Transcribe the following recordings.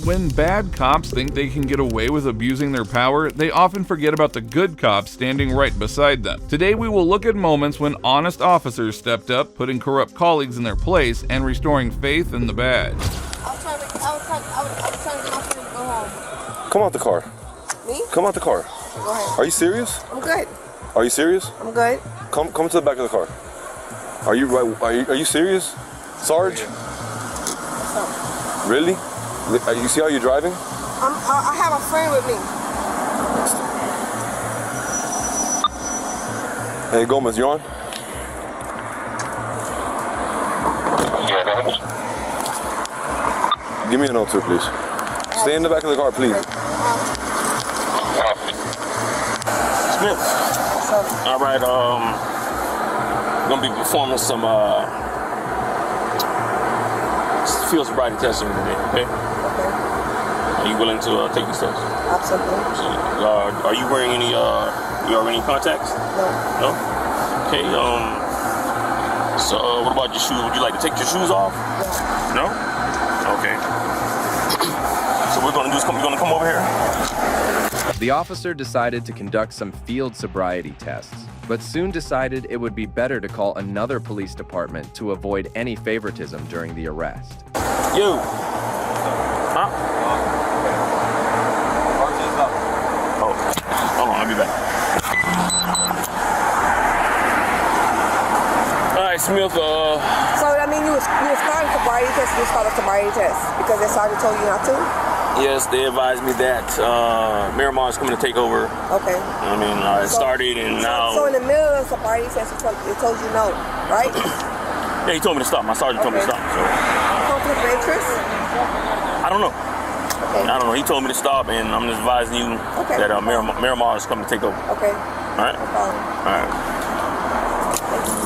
When bad cops think they can get away with abusing their power, they often forget about the good cops standing right beside them. Today we will look at moments when honest officers stepped up, putting corrupt colleagues in their place, and restoring faith in the badge. I was trying to get my friend to go home. Come out the car. Me? Come out the car. Go ahead. Are you serious? I'm good. Are you serious? I'm good. Come to the back of the car. Are you serious, Sarge? What's up? Really? You see how you're driving? I have a friend with me. Hey, Gomez, you on? Give me an O2, please. Stay in the back of the car, please. Smith. What's up? All right, gonna be performing some field sobriety testing today, okay? Okay. Are you willing to take these tests? Absolutely. Are you wearing any contacts? No. No? Okay, so what about your shoes? Would you like to take your shoes off? Yeah. No? Okay. So we're gonna do is you're gonna come over here? The officer decided to conduct some field sobriety tests, but soon decided it would be better to call another police department to avoid any favoritism during the arrest. You. Huh? Oh, hold on, I'll be back. All right, Smith, So that means you was starting sobriety test. You started sobriety test because the sergeant told you not to. yes, they advised me that Miramar is coming to take over. Okay. I mean, it started and now... So in the middle of the sobriety test, it told you no, right? Yeah, he told me to stop. My sergeant told me to stop. So Conflict of interest? I don't know. Okay. I don't know. He told me to stop, and I'm just advising you that Miramar is coming to take over. Okay. All right? No problem. All right.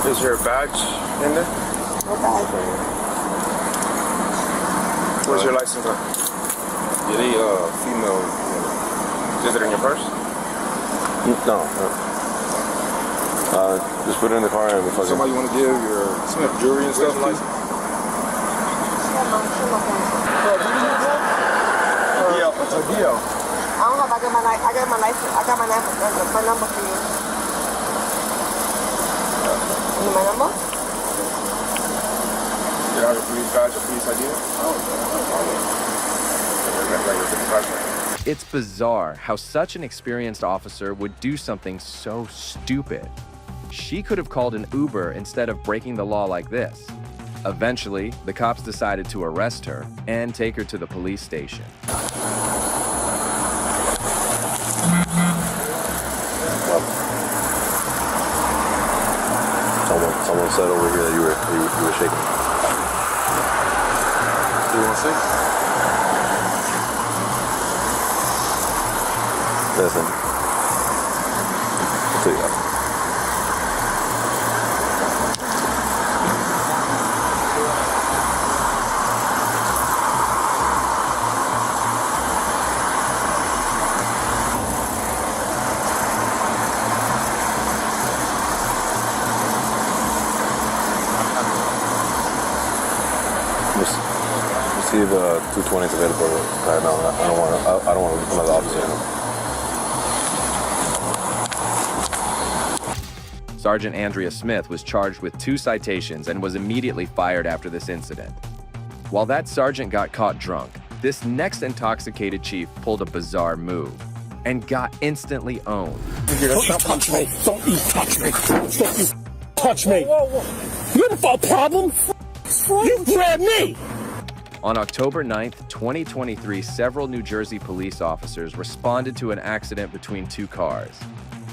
Is your badge in there? No badge. Where's your license on? Yeah, they female. Is it in your purse? No. Just put it in the car and we'll fucking... Somebody want to give your jewelry and stuff? license? Deal. I don't know if I got my license. I got my number for you. You need my number? You have a police badge, a police ID? It's bizarre how such an experienced officer would do something so stupid. She could have called an Uber instead of breaking the law like this. Eventually, the cops decided to arrest her and take her to the police station. Someone said over here that you were shaking. 316? Listen. I'll tell you that. See if 220 is available right now. I don't want to become another officer. Sergeant Andrea Smith was charged with 2 citations and was immediately fired after this incident. While that sergeant got caught drunk, this next intoxicated chief pulled a bizarre move and got instantly owned. Don't you touch me. Don't you touch me. Don't you touch me. You have a problem? You grabbed me. On October 9th, 2023, several New Jersey police officers responded to an accident between 2 cars.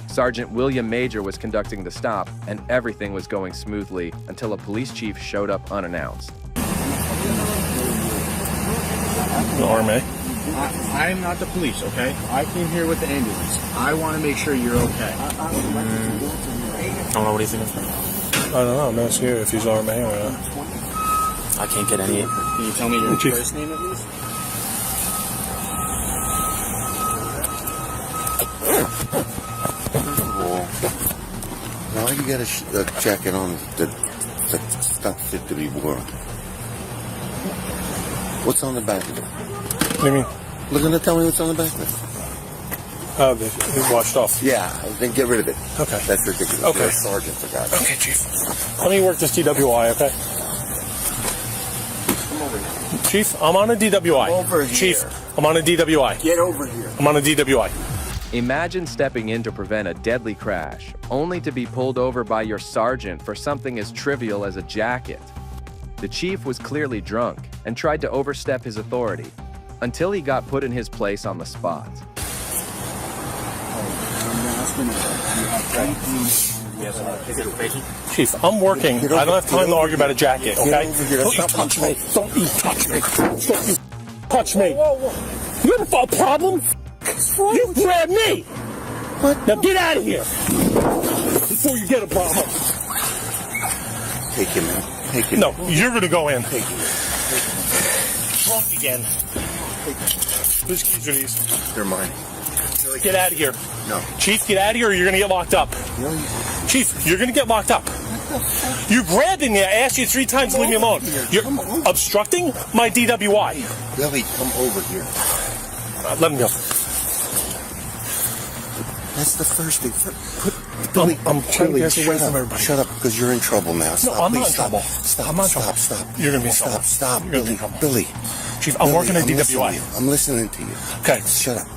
Sergeant William Major was conducting the stop, and everything was going smoothly until a police chief showed up unannounced. The RMA? I am not the police, okay? I came here with the ambulance. I want to make sure you're okay. I don't know what he's thinking. I don't know. I'm asking you if he's RMA or not. I can't get any... Can you tell me your first name at least? Why do you got a jacket on that's not fit to be worn? What's on the back of it? What do you mean? Look at the, tell me what's on the back there. Oh, they washed off. Yeah, then get rid of it. Okay. That's ridiculous. Okay. You're a sergeant, for God's sake. Okay, Chief. Let me work this DWI, okay? Come over here. Chief, I'm on a DWI. Over here. Chief, I'm on a DWI. Get over here. I'm on a DWI. Imagine stepping in to prevent a deadly crash, only to be pulled over by your sergeant for something as trivial as a jacket. The chief was clearly drunk and tried to overstep his authority, until he got put in his place on the spot. Chief, I'm working. I don't have time to argue about a jacket, okay? Get over here. Don't you touch me. Don't you touch me. Don't you touch me. You have a problem? You grabbed me. What? Now get out of here before you get a problem. Take him, man. Take him. No, you're going to go in. Take him. Drunk again. Whose keys are these? They're mine. Get out of here. No. Chief, get out of here or you're going to get locked up. No, Chief, you're going to get locked up. You grabbed me. I asked you 3 times to leave me alone. You're obstructing my DWI. Billy, come over here. Let him go. That's the first thing. Billy, I'm trying to get away from up. everybody. Shut up, because you're in trouble now. Stop, I'm not please, in stop. trouble. Stop, I'm not in stop, trouble. stop. You're going to be in trouble. Stop, You're gonna be Billy, in trouble. Billy. Chief, I'm working at I'm listening to DWI. you. I'm listening to you. Okay. Shut up.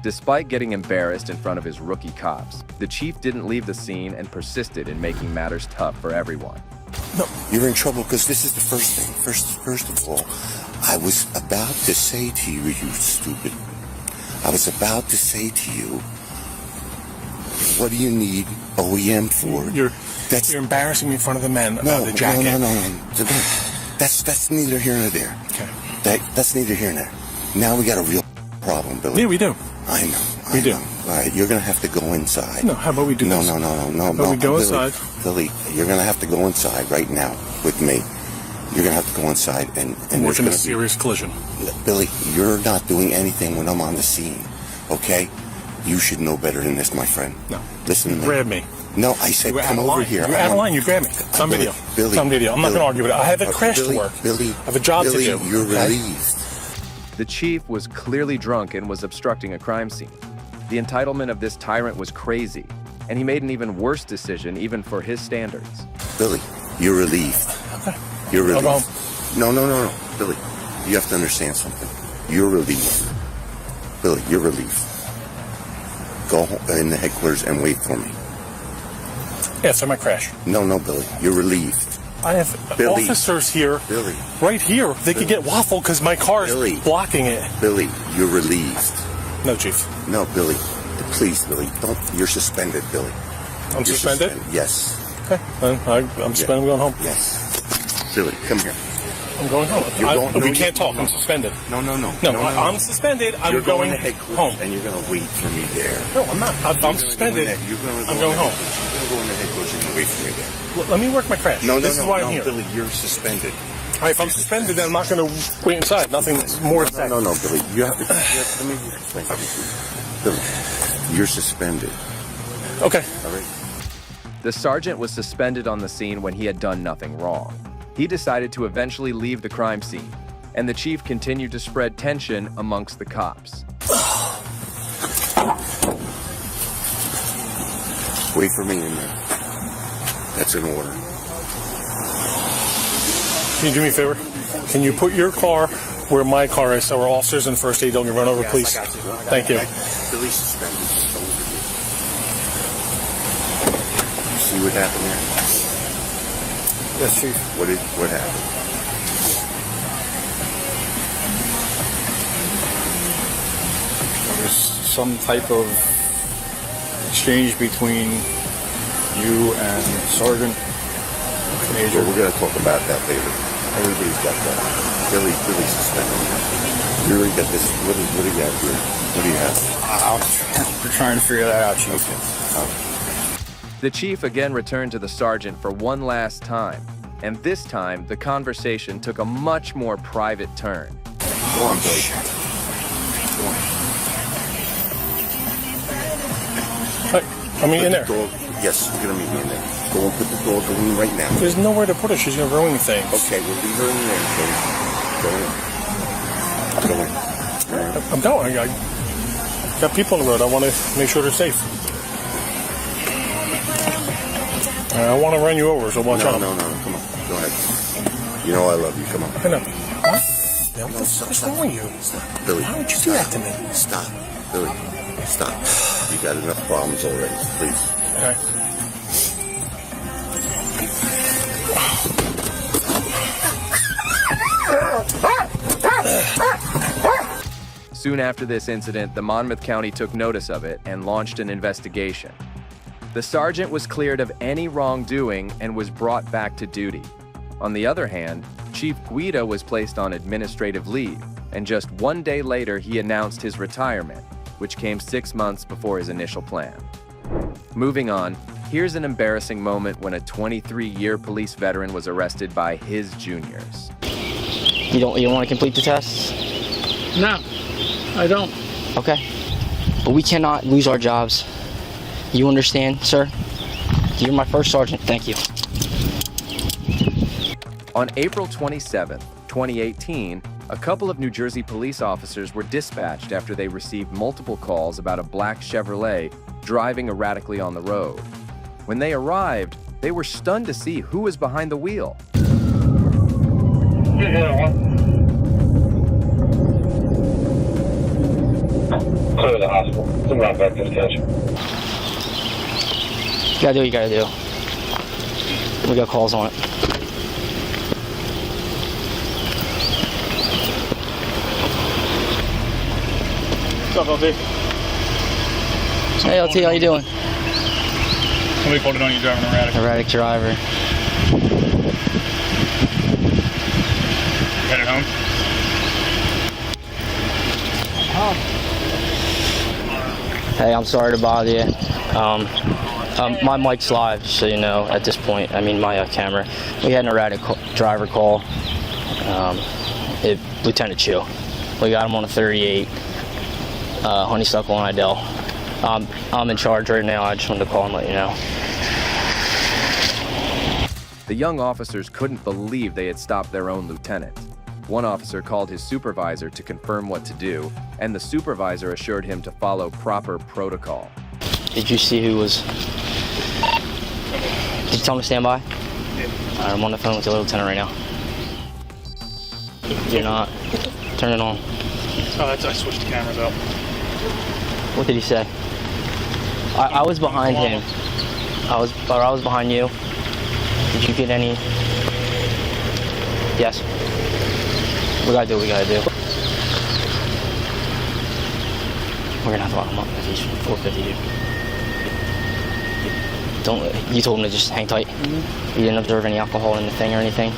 Despite getting embarrassed in front of his rookie cops, the chief didn't leave the scene and persisted in making matters tough for everyone. No, you're in trouble because this is the first thing. First of all, I was about to say to you, you stupid. I was about to say to you, what do you need OEM for? You're embarrassing me in front of the men about the jacket. No. That's neither here nor there. Okay. That's neither here nor there. Now we got a real problem, Billy. Yeah, we do. I know. We do. All right, you're gonna have to go inside. No, how about we do this? No. But we go Billy, inside. Billy, you're gonna have to go inside right now with me. You're gonna have to go inside and We're there's in a gonna serious collision. Billy, you're not doing anything when I'm on the scene, okay? You should know better than this, my friend. No. Listen to me. Grab me. No, I said You were come out of over line. here. You were out of line. You grabbed me. It's on video. Billy, It's on video. I'm not going to argue with it. I have a crash Billy, to work. Billy, I have a job Billy, to do. You're okay? relieved. The chief was clearly drunk and was obstructing a crime scene. The entitlement of this tyrant was crazy, and he made an even worse decision even for his standards. Billy, you're relieved. Okay. You're relieved. I'll go. No. Billy, you have to understand something. You're relieved. Billy, you're relieved. Go in the headquarters and wait for me. Yeah, so my crash. No, Billy, you're relieved. I have Billy. officers here. Billy. Right here. They could get waffled because my car is Billy. blocking it. Billy, you're relieved. No, Chief. No, Billy. Please, Billy, don't. You're suspended, Billy. I'm You're suspended? Yes. Okay. I'm suspended. I'm going home. Yes. Billy, come here. I'm going home. We can't talk. I'm suspended. No. No, I'm suspended. I'm You're going to headquarters home. and you're going to wait for me there. No, I'm not. I'm suspended. I'm going home. You're going to go in the headquarters and wait for me there. Let me work my crash. This is why I'm here. Billy, you're suspended. All right, if I'm suspended, then I'm not going to wait inside. Nothing more to say. No, Billy. You have to. Let me explain something. Billy, you're suspended. Okay. All right. The sergeant was suspended on the scene when he had done nothing wrong. He decided to eventually leave the crime scene, and the chief continued to spread tension amongst the cops. Wait for me in there. That's an order. Can you do me a favor? Can you put your car where my car is so our officers and first aid don't get run over, please? Thank you. Billy's suspended. It's over here. You see what happened there? Yes, Chief. What happened? There's some type of exchange between you and Sergeant Major. Well, we're going to talk about that later. Everybody's got that. Billy's suspended. You really got this. What do you got here? What do you have? We're trying to figure that out, Chief. Okay. The chief again returned to the sergeant for one last time, and this time the conversation took a much more private turn. Go on, Billy. Go on. I mean, in there. Yes, we're going to meet you in there. Go and put the dog in right now. There's nowhere to put her. She's going to ruin things. Okay, we'll leave her in there. Go in. Go in. man. I'm going. I got people on the road. I want to make sure they're safe. I don't want to run you over, so watch out. No. Come on. Go ahead. You know I love you. Come on. I know. What? Now, what's wrong with you? Stop. Billy. Why would you do that to me? Stop. Billy. Stop. You got enough problems already. Please. Okay. Soon after this incident, the Monmouth County took notice of it and launched an investigation. The sergeant was cleared of any wrongdoing and was brought back to duty. On the other hand, Chief Guida was placed on administrative leave, and just 1 day later he announced his retirement, which came 6 months before his initial plan. Moving on, here's an embarrassing moment when a 23-year police veteran was arrested by his juniors. You don't want to complete the tests? No, I don't. Okay. But we cannot lose our jobs. You understand, sir? You're my first sergeant. Thank you. On April 27, 2018, a couple of New Jersey police officers were dispatched after they received multiple calls about a black Chevrolet driving erratically on the road. When they arrived, they were stunned to see who was behind the wheel. Clear to the hospital. Some right back to the couch. You gotta do what you gotta do. We got calls on it. What's up, LT? Hey, LT, how you doing? Somebody pulled it on you driving erratic. Erratic driver. Headed home? Hey, I'm sorry to bother you. My mic's live, so you know, at this point. I mean, my camera. We had an erratic driver call. Lieutenant Chu. We got him on a 38. Honeysuckle and Idell. I'm in charge right now. I just wanted to call and let you know. The young officers couldn't believe they had stopped their own lieutenant. One officer called his supervisor to confirm what to do, and the supervisor assured him to follow proper protocol. Did you see who was... Did you tell him to stand by? Yeah. All right, I'm on the phone with the lieutenant right now. You're not. Turn it on. Oh, I switched the cameras out. What did he say? I was behind him. I was behind you. Did you get any? Yes. We gotta do what we gotta do. We're gonna have to lock him up if he's 450. Don't. You told him to just hang tight. You didn't observe any alcohol in the thing or anything.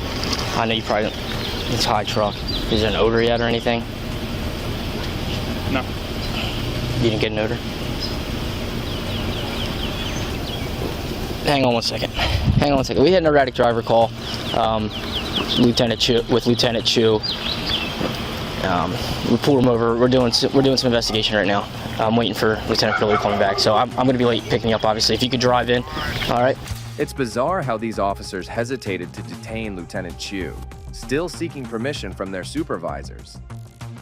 I know you probably. It's a high truck. Is there an odor yet or anything? No. You didn't get an odor? Hang on one second. Hang on one second. We had an erratic driver call. Lieutenant Chu. We pulled him over. We're doing some investigation right now. I'm waiting for Lieutenant Curley to call me back, so I'm going to be late picking up, obviously. If you could drive in, all right? It's bizarre how these officers hesitated to detain Lieutenant Chu, still seeking permission from their supervisors.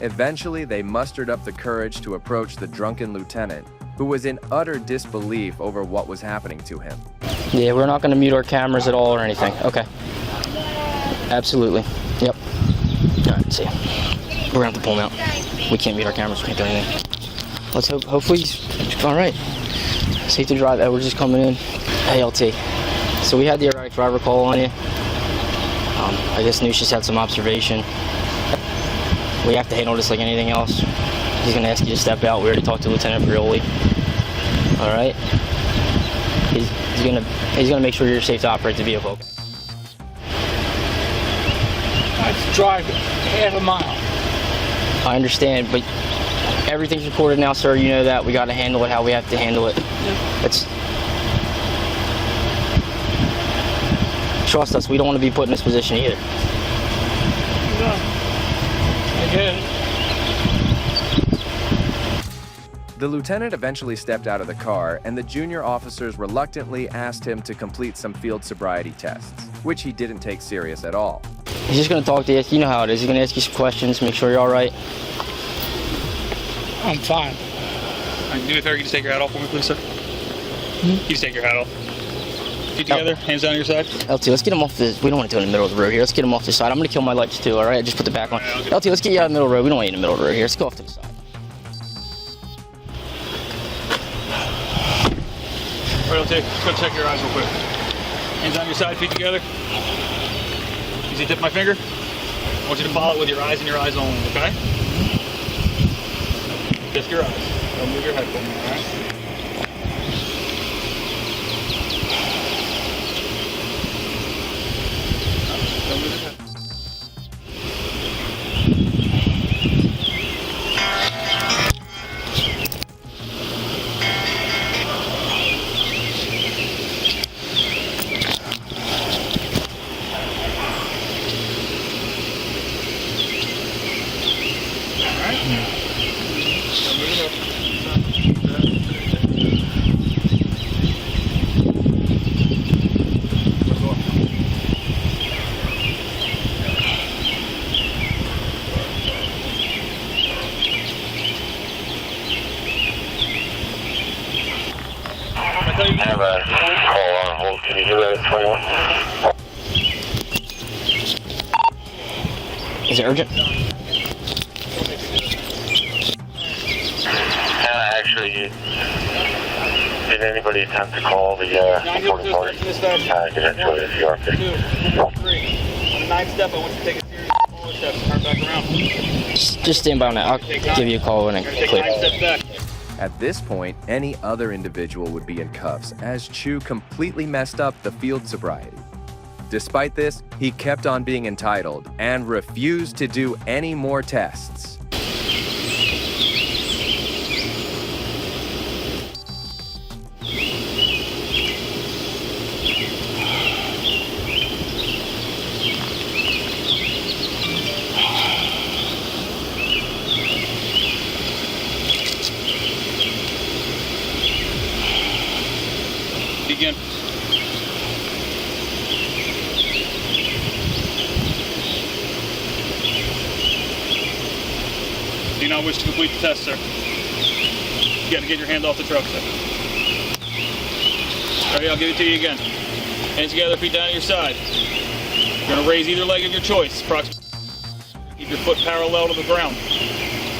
Eventually, they mustered up the courage to approach the drunken lieutenant, who was in utter disbelief over what was happening to him. Yeah, we're not going to mute our cameras at all or anything. Okay. Absolutely. Yep. All right, see. We're going to have to pull him out. We can't mute our cameras. We can't do anything. Let's hope. Hopefully he's all right. Safe to drive. Edward's just coming in. Hey, LT. So we had the erratic driver call on you. I guess Nucius had some observation. We have to handle this like anything else. He's going to ask you to step out. We already talked to Lieutenant Frioli. All right? He's going to make sure you're safe to operate the vehicle. I drive half a mile. I understand, but everything's recorded now, sir. You know that. We got to handle it how we have to handle it. Trust us. We don't want to be put in this position either. No. I get it. The lieutenant eventually stepped out of the car, and the junior officers reluctantly asked him to complete some field sobriety tests, which he didn't take serious at all. He's just going to talk to you. You know how it is. He's going to ask you some questions, make sure you're all right. I'm fine. Do me a favor, can you just take your hat off for me, please, sir? Can you just take your hat off? Feet together, hands down your side. LT, let's get him off this. We don't want to do it in the middle of the road here. Let's get him off the side. I'm going to kill my lights too, all right? Just put the back on. LT, let's get you out of the middle of the road. We don't want you in the middle of the road here. Let's go off to the side. All right, LT, let's go check your eyes real quick. Hands on your side, feet together. You see tip my finger? I want you to follow it with your eyes and your eyes only, okay? Just your eyes. Don't move your head for me, all right? Don't move your head. I have a call on hold. Can you do that at 21? Is it urgent? Actually, did anybody attempt to call the reporting party? Get into it if you are. 2, 3. On the 9th step, I want you to take a series of smaller steps and turn back around. Just stand by on that. I'll give you a call when I Take clear. 9 steps back. At this point, any other individual would be in cuffs, as Chu completely messed up the field sobriety. Despite this, he kept on being entitled and refused to do any more tests. Begin. Do you not wish to complete the test, sir? You got to get your hands off the truck, sir. All right, I'll give it to you again. Hands together, feet down at your side. You're going to raise either leg of your choice. Keep your foot parallel to the ground.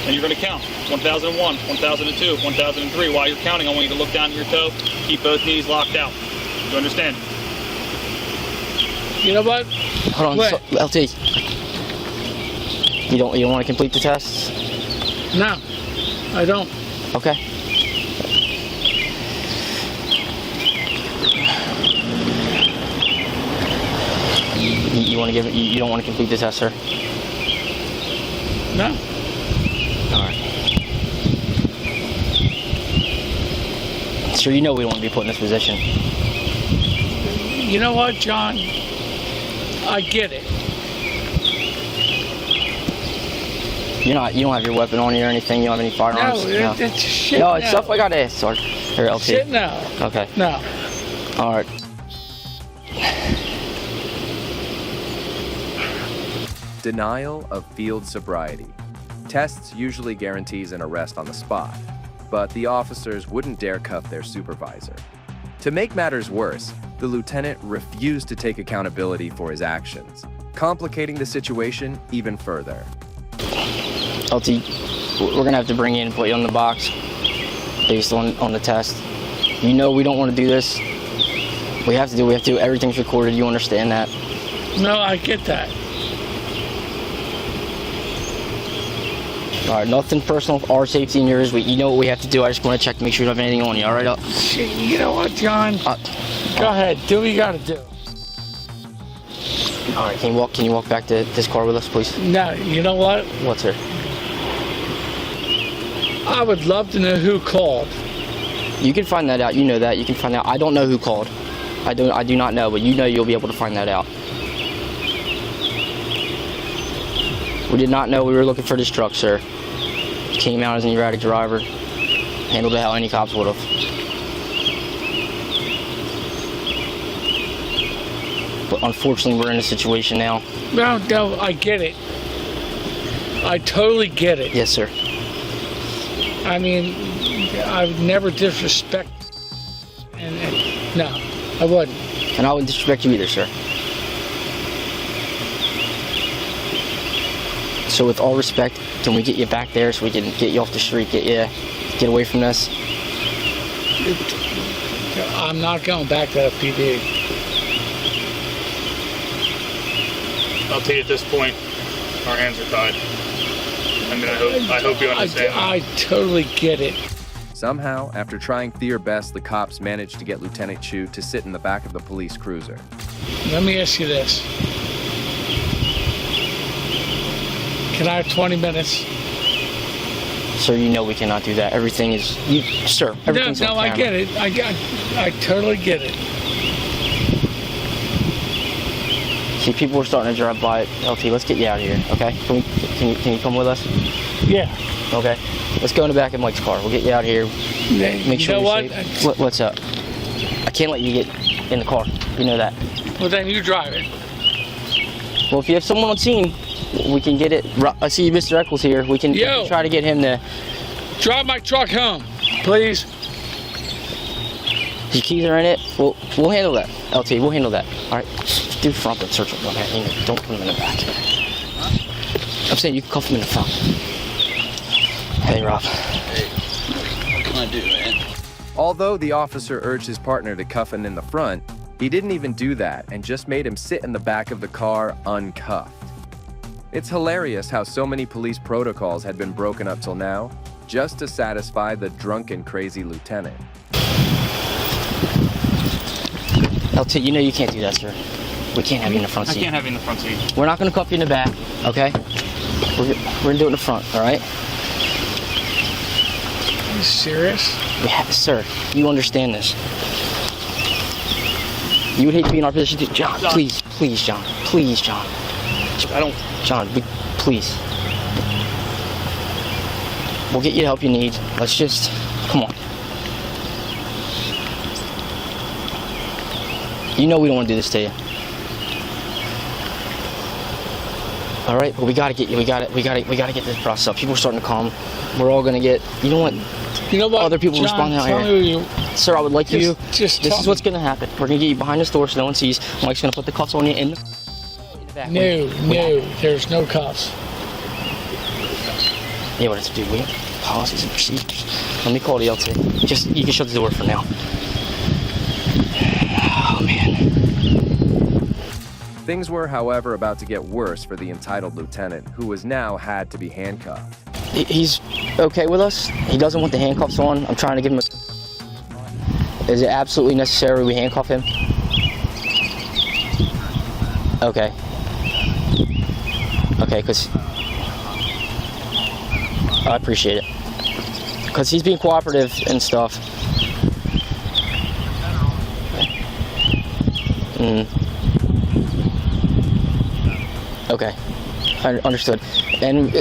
And you're going to count. 1001, 1002, 1003. While you're counting, I want you to look down at your toe. Keep both knees locked out. Do you understand? You know what? Hold on, so, LT. You don't want to complete the tests? No, I don't. Okay. You want to give it? You don't want to complete the test, sir? No. All right. Sure, you know we don't want to be put in this position. You know what, John? I get it. You don't have your weapon on you or anything. You don't have any firearms. No, it's shit. No, it's no. stuff I got to ask, sir. Or LT. Shit, no. Okay. No. All right. Denial of field sobriety. Tests usually guarantees an arrest on the spot, but the officers wouldn't dare cuff their supervisor. To make matters worse, the lieutenant refused to take accountability for his actions, complicating the situation even further. LT, we're gonna have to bring you in and put you on the box based on the test. You know we don't want to do this. We have to do everything's recorded. You understand that? No, I get that. All right, nothing personal. Our safety and yours. You know what we have to do. I just want to check to make sure you don't have anything on you. All right? Shit, you know what, John? Go ahead. Do what you gotta do. All right. Can you walk back to this car with us, please? No, you know what? What's her? I would love to know who called. You can find that out. You know that. You can find out. I don't know who called. I do not know, but you know you'll be able to find that out. We did not know we were looking for this truck, sir. Came out as an erratic driver. Handled it how any cops would have. But unfortunately, we're in a situation now. No, I get it. I totally get it. Yes, sir. I mean, I would never disrespect. And no, I wouldn't. And I wouldn't disrespect you either, sir. So with all respect, can we get you back there so we can get you off the street, get away from this? I'm not going back to that PD. I'll tell you at this point, our hands are tied. I mean, I hope you understand. I totally get it. Somehow, after trying their best, the cops managed to get Lieutenant Chu to sit in the back of the police cruiser. Let me ask you this. Can I have 20 minutes? Sir, you know we cannot do that. Everything is, sir, everything's on No, I camera. get it. I totally get it. See, people are starting to drive by. LT, let's get you out of here, okay? Can you come with us? Yeah. Okay. Let's go in the back of Mike's car. We'll get you out of here. Make sure you know you're what? safe. What's up? I can't let you get in the car. You know that. Well, then you drive it. Well, if you have someone on scene, we can get it. I see Mr. Eccles here. We can try to get him to drive my truck home, please. Your keys are in it. We'll handle that. LT, we'll handle that. All right. Do front and search them. Okay. Don't put them in the back. I'm saying you can cuff them in the front. Hey, Rob. Hey. What can I do, man? Although the officer urged his partner to cuff him in the front, he didn't even do that and just made him sit in the back of the car uncuffed. It's hilarious how so many police protocols had been broken up till now, just to satisfy the drunken, crazy lieutenant. LT, you know you can't do that, sir. We can't have you in the front seat. I can't have you in the front seat. We're not going to cuff you in the back, okay? We're going to do it in the front, all right? Are you serious? Yeah, sir, you understand this. You would hate to be in our position too. John, please, John. Please, John. John, please. We'll get you the help you need. Let's just, come on. You know we don't want to do this to you. All right, but we gotta get you. We gotta get this process up. People are starting to come. We're all gonna get. You know what? Other people responding out here. Sir, I would like you. This is what's gonna happen. We're gonna get you behind this door so no one sees. Mike's gonna put the cuffs on you in the back. No, there's no cuffs. Yeah, what to do? We have policies and procedures. Let me call the LT. You can shut the door for now. Oh man. Things were, however, about to get worse for the entitled lieutenant, who was now had to be handcuffed. He's okay with us. He doesn't want the handcuffs on. I'm trying to give him a... Is it absolutely necessary we handcuff him? Okay. Okay, because... I appreciate it. Because he's being cooperative and stuff. Okay, I understood. And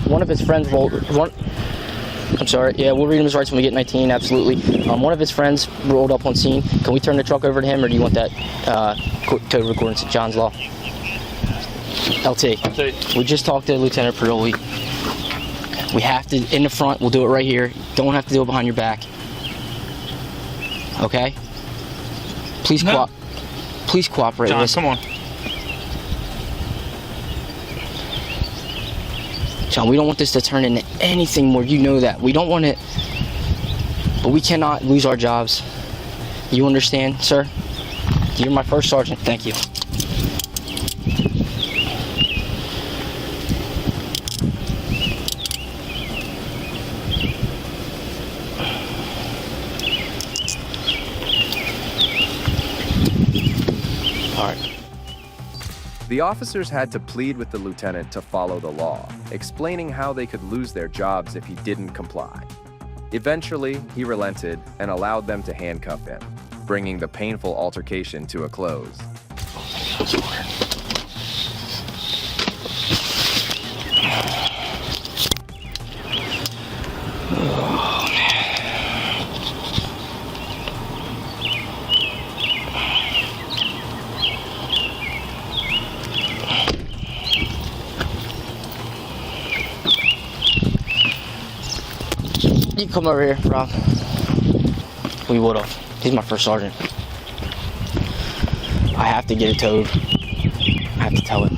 one of his friends I'm sorry, yeah, we'll read him his rights when we get 19, absolutely. One of his friends rolled up on scene. Can we turn the truck over to him, or do you want that code recording to John's Law? LT, we just talked to Lieutenant Perdoli. We have to, in the front, we'll do it right here. Don't have to do it behind your back. Okay? Please cooperate John, with us. come on. John, we don't want this to turn into anything more. You know that. We don't want it, but we cannot lose our jobs. You understand, sir? You're my first sergeant. Thank you. All right. The officers had to plead with the lieutenant to follow the law, explaining how they could lose their jobs if he didn't comply. Eventually, he relented and allowed them to handcuff him, bringing the painful altercation to a close. You come over here, Rob. We would have. He's my first sergeant. I have to get it towed. I have to tow it.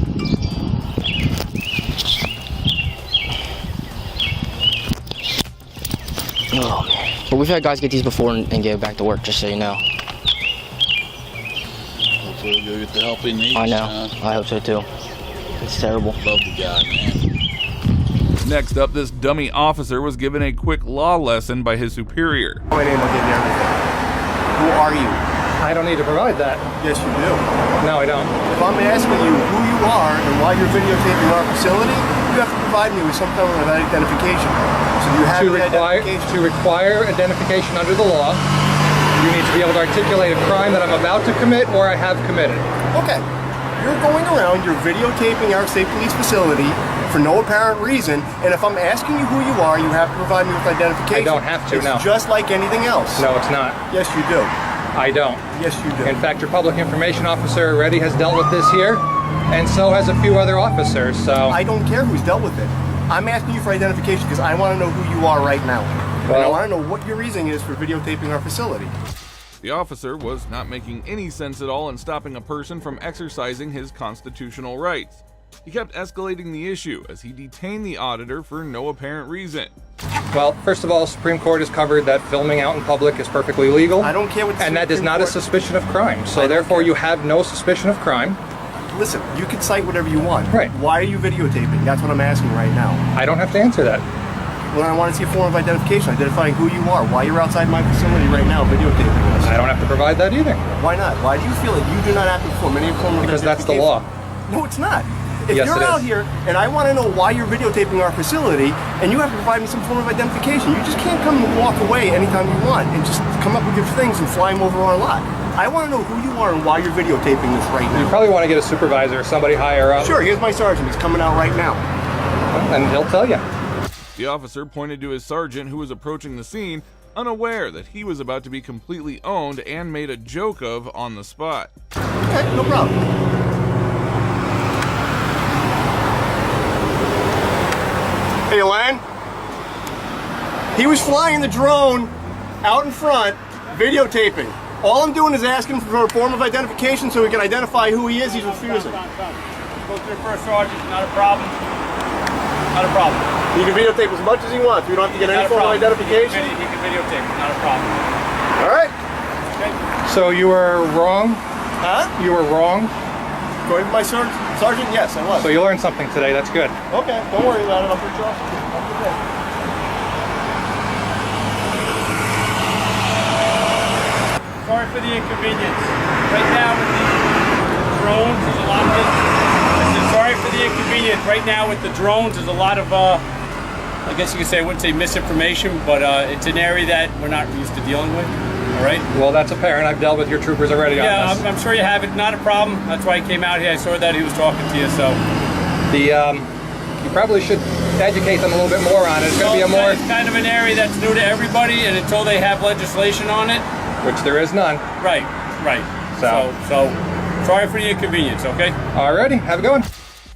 Oh man. But we've had guys get these before and get back to work, just so you know. Hopefully you'll get the help he needs. I know. I hope so too. It's terrible. Love the guy, man. Next up, this dummy officer was given a quick law lesson by his superior. My name will give you everything. Who are you? I don't need to provide that. Yes, you do. No, I don't. If I'm asking you who you are and why you're videotaping our facility, you have to provide me with some kind of identification. So you have to require identification under the law, you need to be able to articulate a crime that I'm about to commit or I have committed. Okay. You're going around, you're videotaping our state police facility for no apparent reason, and if I'm asking you who you are, you have to provide me with identification. I don't have to, no. It's just like anything else. No, it's not. Yes, you do. I don't. Yes, you do. In fact, your public information officer already has dealt with this here, and so has a few other officers, so... I don't care who's dealt with it. I'm asking you for identification because I want to know who you are right now. Well, and I want to know what your reason is for videotaping our facility. The officer was not making any sense at all in stopping a person from exercising his constitutional rights. He kept escalating the issue as he detained the auditor for no apparent reason. Well, first of all, Supreme Court has covered that filming out in public is perfectly legal. I don't care what the And that is not a suspicion of crime. So therefore you have no suspicion of crime. Listen, you can cite whatever you want. Right. Why are you videotaping? That's what I'm asking right now. I don't have to answer that. Well, I want to see a form of identification, identifying who you are, why you're outside my facility right now videotaping us. I don't have to provide that either. Why not? Why do you feel like you do not have to perform any form of Because identification? that's the law. No, it's not. If Yes, you're it out is. here and I want to know why you're videotaping our facility and you have to provide me some form of identification, you just can't come and walk away anytime you want and just come up with your things and fly them over our lot. I want to know who you are and why you're videotaping this right now. You probably want to get a supervisor or somebody higher up. Sure, here's my sergeant. He's coming out right now. And he'll tell you. The officer pointed to his sergeant who was approaching the scene, unaware that he was about to be completely owned and made a joke of on the spot. Okay, no problem. Hey, Len. He was flying the drone out in front, videotaping. All I'm doing is asking for a form of identification so we can identify who he is. He's refusing. Go to your first sergeant, not a problem. Not a problem. He can videotape as much as he wants. We don't have to get any form of identification. He can videotape, not a problem. All right. Okay. So you were wrong? Huh? You were wrong? According to my sergeant, yes, I was. So you learned something today, that's good. Okay, don't worry about it. I'll put you off. Have a good day. Sorry for the inconvenience. Right now with the drones, there's a lot of sorry for the inconvenience. Right now with the drones, there's a lot of, I guess you could say, I wouldn't say misinformation, but it's an area that we're not used to dealing with. All right? Well, that's apparent. I've dealt with your troopers already on this. Yeah, I'm sure you have it. Not a problem. That's why I came out here. I saw that he was talking to you, so. You probably should educate them a little bit more on it. It's going to be a more... It's kind of an area that's new to everybody, and until they have legislation on it. Which there is none. Right. So sorry for the inconvenience, okay? Alrighty, have a good one.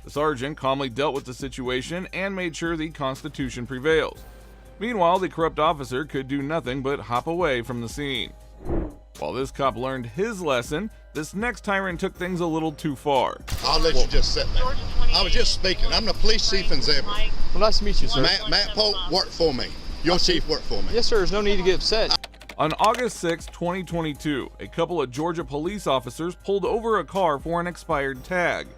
The sergeant calmly dealt with the situation and made sure the Constitution prevails. Meanwhile, the corrupt officer could do nothing but hop away from the scene. While this cop learned his lesson, this next tyrant took things a little too far. I'll let you just sit there. I was just speaking. I'm the police chief in Zebra. Well, nice to meet you, sir. Matt Pope worked for me. Your chief worked for me. Yes, sir. There's no need to get upset. On August 6, 2022, a couple of Georgia police officers pulled over a car for an expired tag.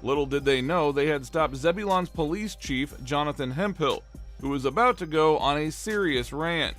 Little did they know they had stopped Zebulon's police chief, Jonathan Hemphill, who was about to go on a serious rant.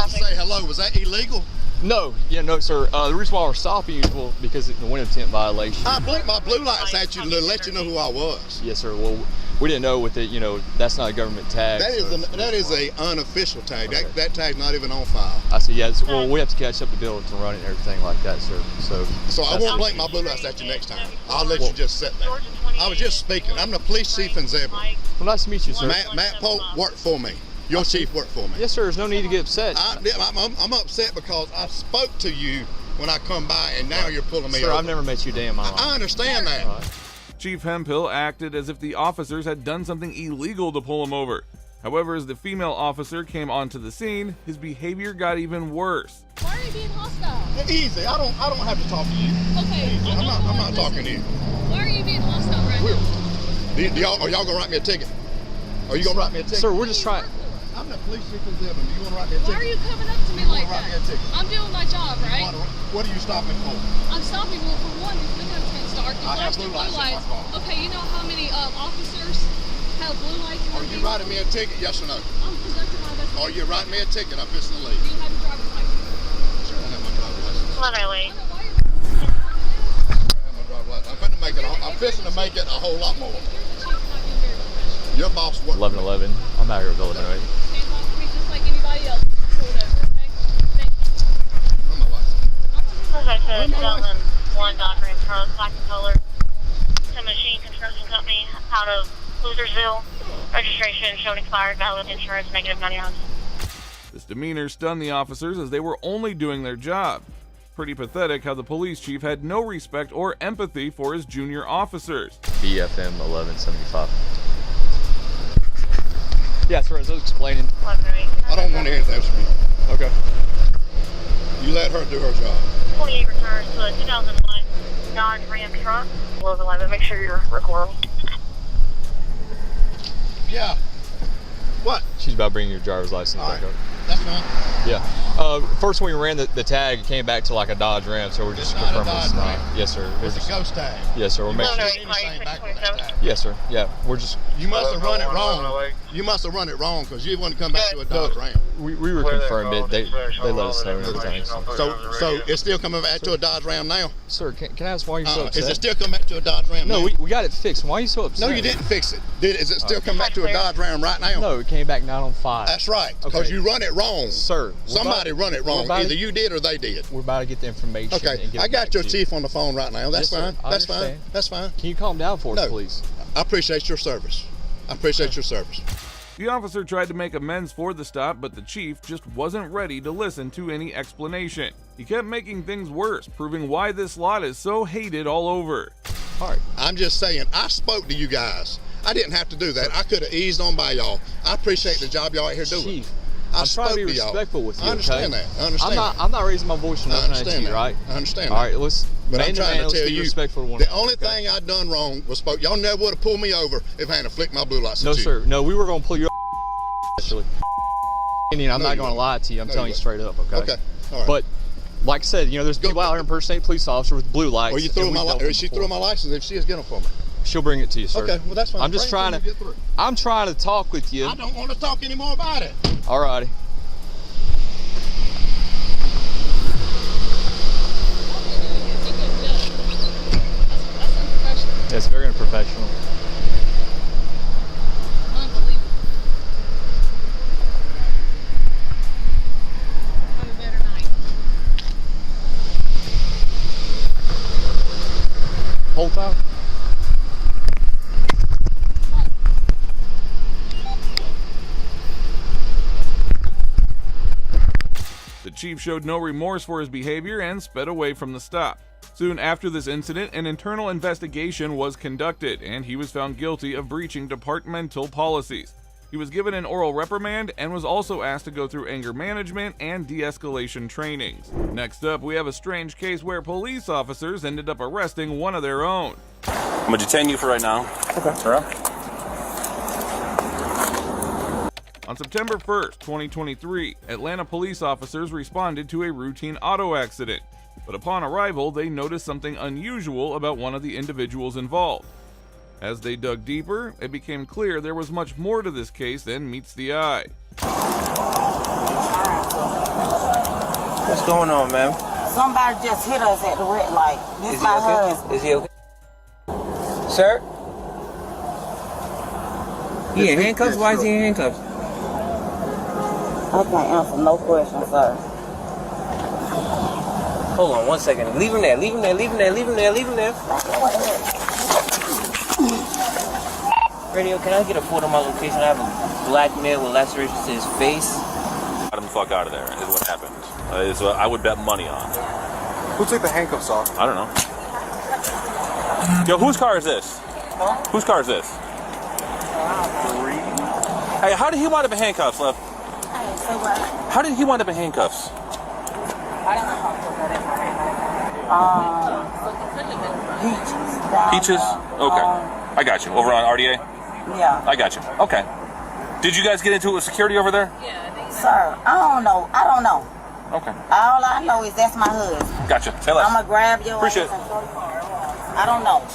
Say hello. Was that illegal? No, no, sir. The reason why we're stopping you is because it's a window tint violation. I blinked my blue lights at you to let you know who I was. Yes, sir. Well, we didn't know with it. That's not a government tag. That is a unofficial tag. Okay. That tag's not even on file. I see. Yeah. Well, we have to catch up the bill to run it and everything like that, sir. So I won't blink my blue lights at you next time. I'll let you just sit there. I was just speaking. I'm the police chief in Zebra. Well, nice to meet you, sir. Matt Pope worked for me. Your chief worked for me. Yes, sir. There's no need to get upset. I'm upset because I spoke to you when I come by, and now you're pulling me over. Sir, I've never met you a day in my life. I understand that. Chief Hemphill acted as if the officers had done something illegal to pull him over. However, as the female officer came onto the scene, his behavior got even worse. Why are you being hostile? Easy. I don't have to talk to you. Okay. Easy. I'm not talking to you. Why are you being hostile right now? Are y'all gonna write me a ticket? Are you gonna write me a ticket? Sir, we're just trying. I'm the police chief of Devon. You wanna write me a ticket? Why are you coming up to me like that? I'm doing my job, right? What are you stopping for? I'm stopping you for one. Your window tints dark. You I have flashed your blue lights in my car. Okay, you know how many officers have blue lights in Are their you vehicles? writing me a ticket? Yes or no? I'm conducting my investigation. Are you writing me a ticket? I'm fixing to leave. Do you have your driver's license? Sure, I have my driver's license. Literally. I'm fixing to make it a whole lot more. Your boss works. 1111. I'm out here with Illinois. Stand off to me just like anybody else. Pull it over, okay? Thank you. Okay, so 2001 Dodge Ram truck, black and color. Some machine construction company out of Losersville. Registration shown expired, valid insurance, -99. This demeanor stunned the officers as they were only doing their job. Pretty pathetic how the police chief had no respect or empathy for his junior officers. BFM 1175. Yeah, that's what I was explaining. I don't want anything from you. Okay. You let her do her job. 28 returns to a 2001 Dodge Ram truck. 1111, make sure you're recording. Yeah. What? She's about bringing your driver's license back up. That's fine. Yeah. First when we ran the tag, it came back to like a Dodge Ram, so we're just It's not a confirming it's Dodge not. Ram. Yes, sir. It's a ghost tag. Yes, sir. We're making sure. Yes, sir. Yeah, we're just. You must have run it wrong. You must have run it wrong because you wouldn't come back to a Dodge Ram. We were confirmed it. They let us know and everything. So it's still coming back to a Dodge Ram now? Sir, can I ask why you're so upset? Is it still coming back to a Dodge Ram No, now? we got it fixed. Why are you so upset? No, you didn't fix it. Is it still coming back to a Dodge Ram right now? No, it came back 9 on 5. That's right, because you run it wrong. Sir. Somebody run it wrong. Either you did or they did. We're about to get the information. Okay, and get I it got back your to you. chief on the phone right now. That's Yes, fine. sir. I That's fine. understand. That's fine. Can you calm down for us, please? I appreciate your service. I appreciate your service. The officer tried to make amends for the stop, but the chief just wasn't ready to listen to any explanation. He kept making things worse, proving why this lot is so hated all over. All right. I'm just saying, I spoke to you guys. I didn't have to do that. I could have eased on by y'all. I appreciate the job y'all out here doing. Chief, I I'm trying to be y'all. respectful with you. I understand okay? that. I understand. I'm not raising my voice or nothing at understand you, that. right? I understand All that. right, let's. But I'm trying to let's tell be you, respectful to one the another, only thing I done wrong was spoke. Y'all never would have pulled me over if I hadn't flicked my blue lights No, at you. sir. No, we were going to pull you actually. Indian, I'm No, not you going to won't. lie to you. I'm No, telling you you straight up, okay? Okay. All right. But like I said, there's people out here impersonating police officers with blue lights. Or you threw and my we've dealt or with she them threw before. my license. If she is getting them for me. She'll bring it to you, sir. Okay, well that's fine. I'm just Bring it trying till you get through. I'm trying to talk with you. I don't want to talk anymore about it. All righty. Yes, very unprofessional. Unbelievable. Have a better night. Whole time? The chief showed no remorse for his behavior and sped away from the stop. Soon after this incident, an internal investigation was conducted, and he was found guilty of breaching departmental policies. He was given an oral reprimand and was also asked to go through anger management and de-escalation trainings. Next up, we have a strange case where police officers ended up arresting one of their own. I'm gonna detain you for right now. Okay. Sir. On September 1st, 2023, Atlanta police officers responded to a routine auto accident. But upon arrival, they noticed something unusual about one of the individuals involved. As they dug deeper, it became clear there was much more to this case than meets the eye. What's going on, ma'am? Somebody just hit us at the red light. This Is my he okay? husband. Is he okay? Sir? He in handcuffs? Why is he in handcuffs? I can't answer no questions, sir. Hold on 1 second. Leave him there. Leave him there. Leave him there. Leave him there. Leave him there. Radio, can I get a photo of my location? I have a black male with lacerations to his face. Got him the fuck out of there is what happened. Is what I would bet money on. Who took the handcuffs off? I don't know. Yo, whose car is this? Whose car is this? Hey, how did he wind up in handcuffs, love? How did he wind up in handcuffs? Peaches? Okay. I got you. Over on RDA? Yeah. I got you. Okay. Did you guys get into it with security over there? Sir, I don't know. Okay. All I know is that's my husband. Gotcha. Say less. I'm going to grab your Appreciate ass it. and throw you. I don't know.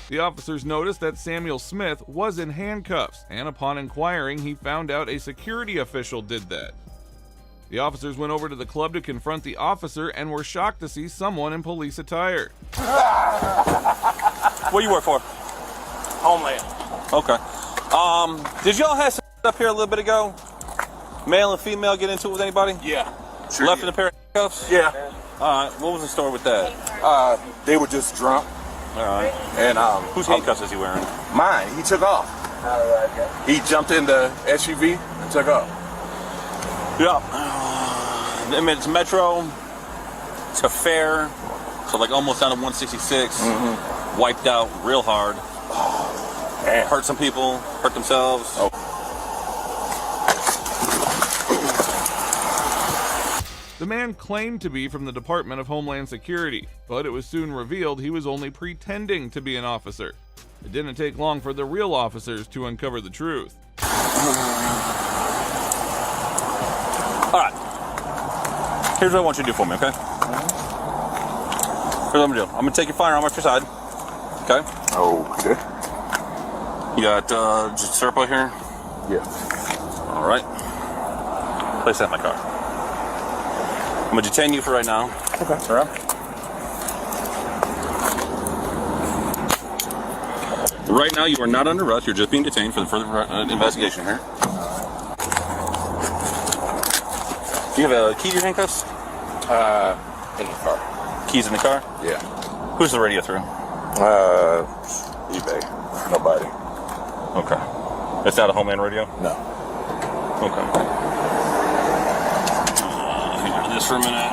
The officers noticed that Samuel Smith was in handcuffs, and upon inquiring, he found out a security official did that. The officers went over to the club to confront the officer and were shocked to see someone in police attire. What do you work for? Homeland. Okay. Did y'all have some up here a little bit ago? Male and female get into it with anybody? Yeah. Sure Left in a pair of handcuffs? Yeah. Alright, what was the story with that? They were just drunk. Alright. And whose handcuffs is he wearing? Mine. He took off. He jumped in the SUV and took off. Yeah. I mean, it's Metro to Fair, so like almost down to 166. Wiped out real hard. Man. Hurt some people, hurt themselves. Oh. The man claimed to be from the Department of Homeland Security, but it was soon revealed he was only pretending to be an officer. It didn't take long for the real officers to uncover the truth. Alright. Here's what I want you to do for me, okay? Here's what I'm gonna do. I'm gonna take your firearm off your side. Okay? Okay. You got just syrup out here? Yes. Alright. Place that in my car. I'm gonna detain you for right now. Okay. Alright? Right now, you are not under arrest. You're just being detained for the further investigation here. Do you have a key to your handcuffs? In the car. Keys in the car? Yeah. Who's the radio through? eBay. Nobody. Okay. It's not a Homeland radio? No. Okay. Hang on to this for a minute.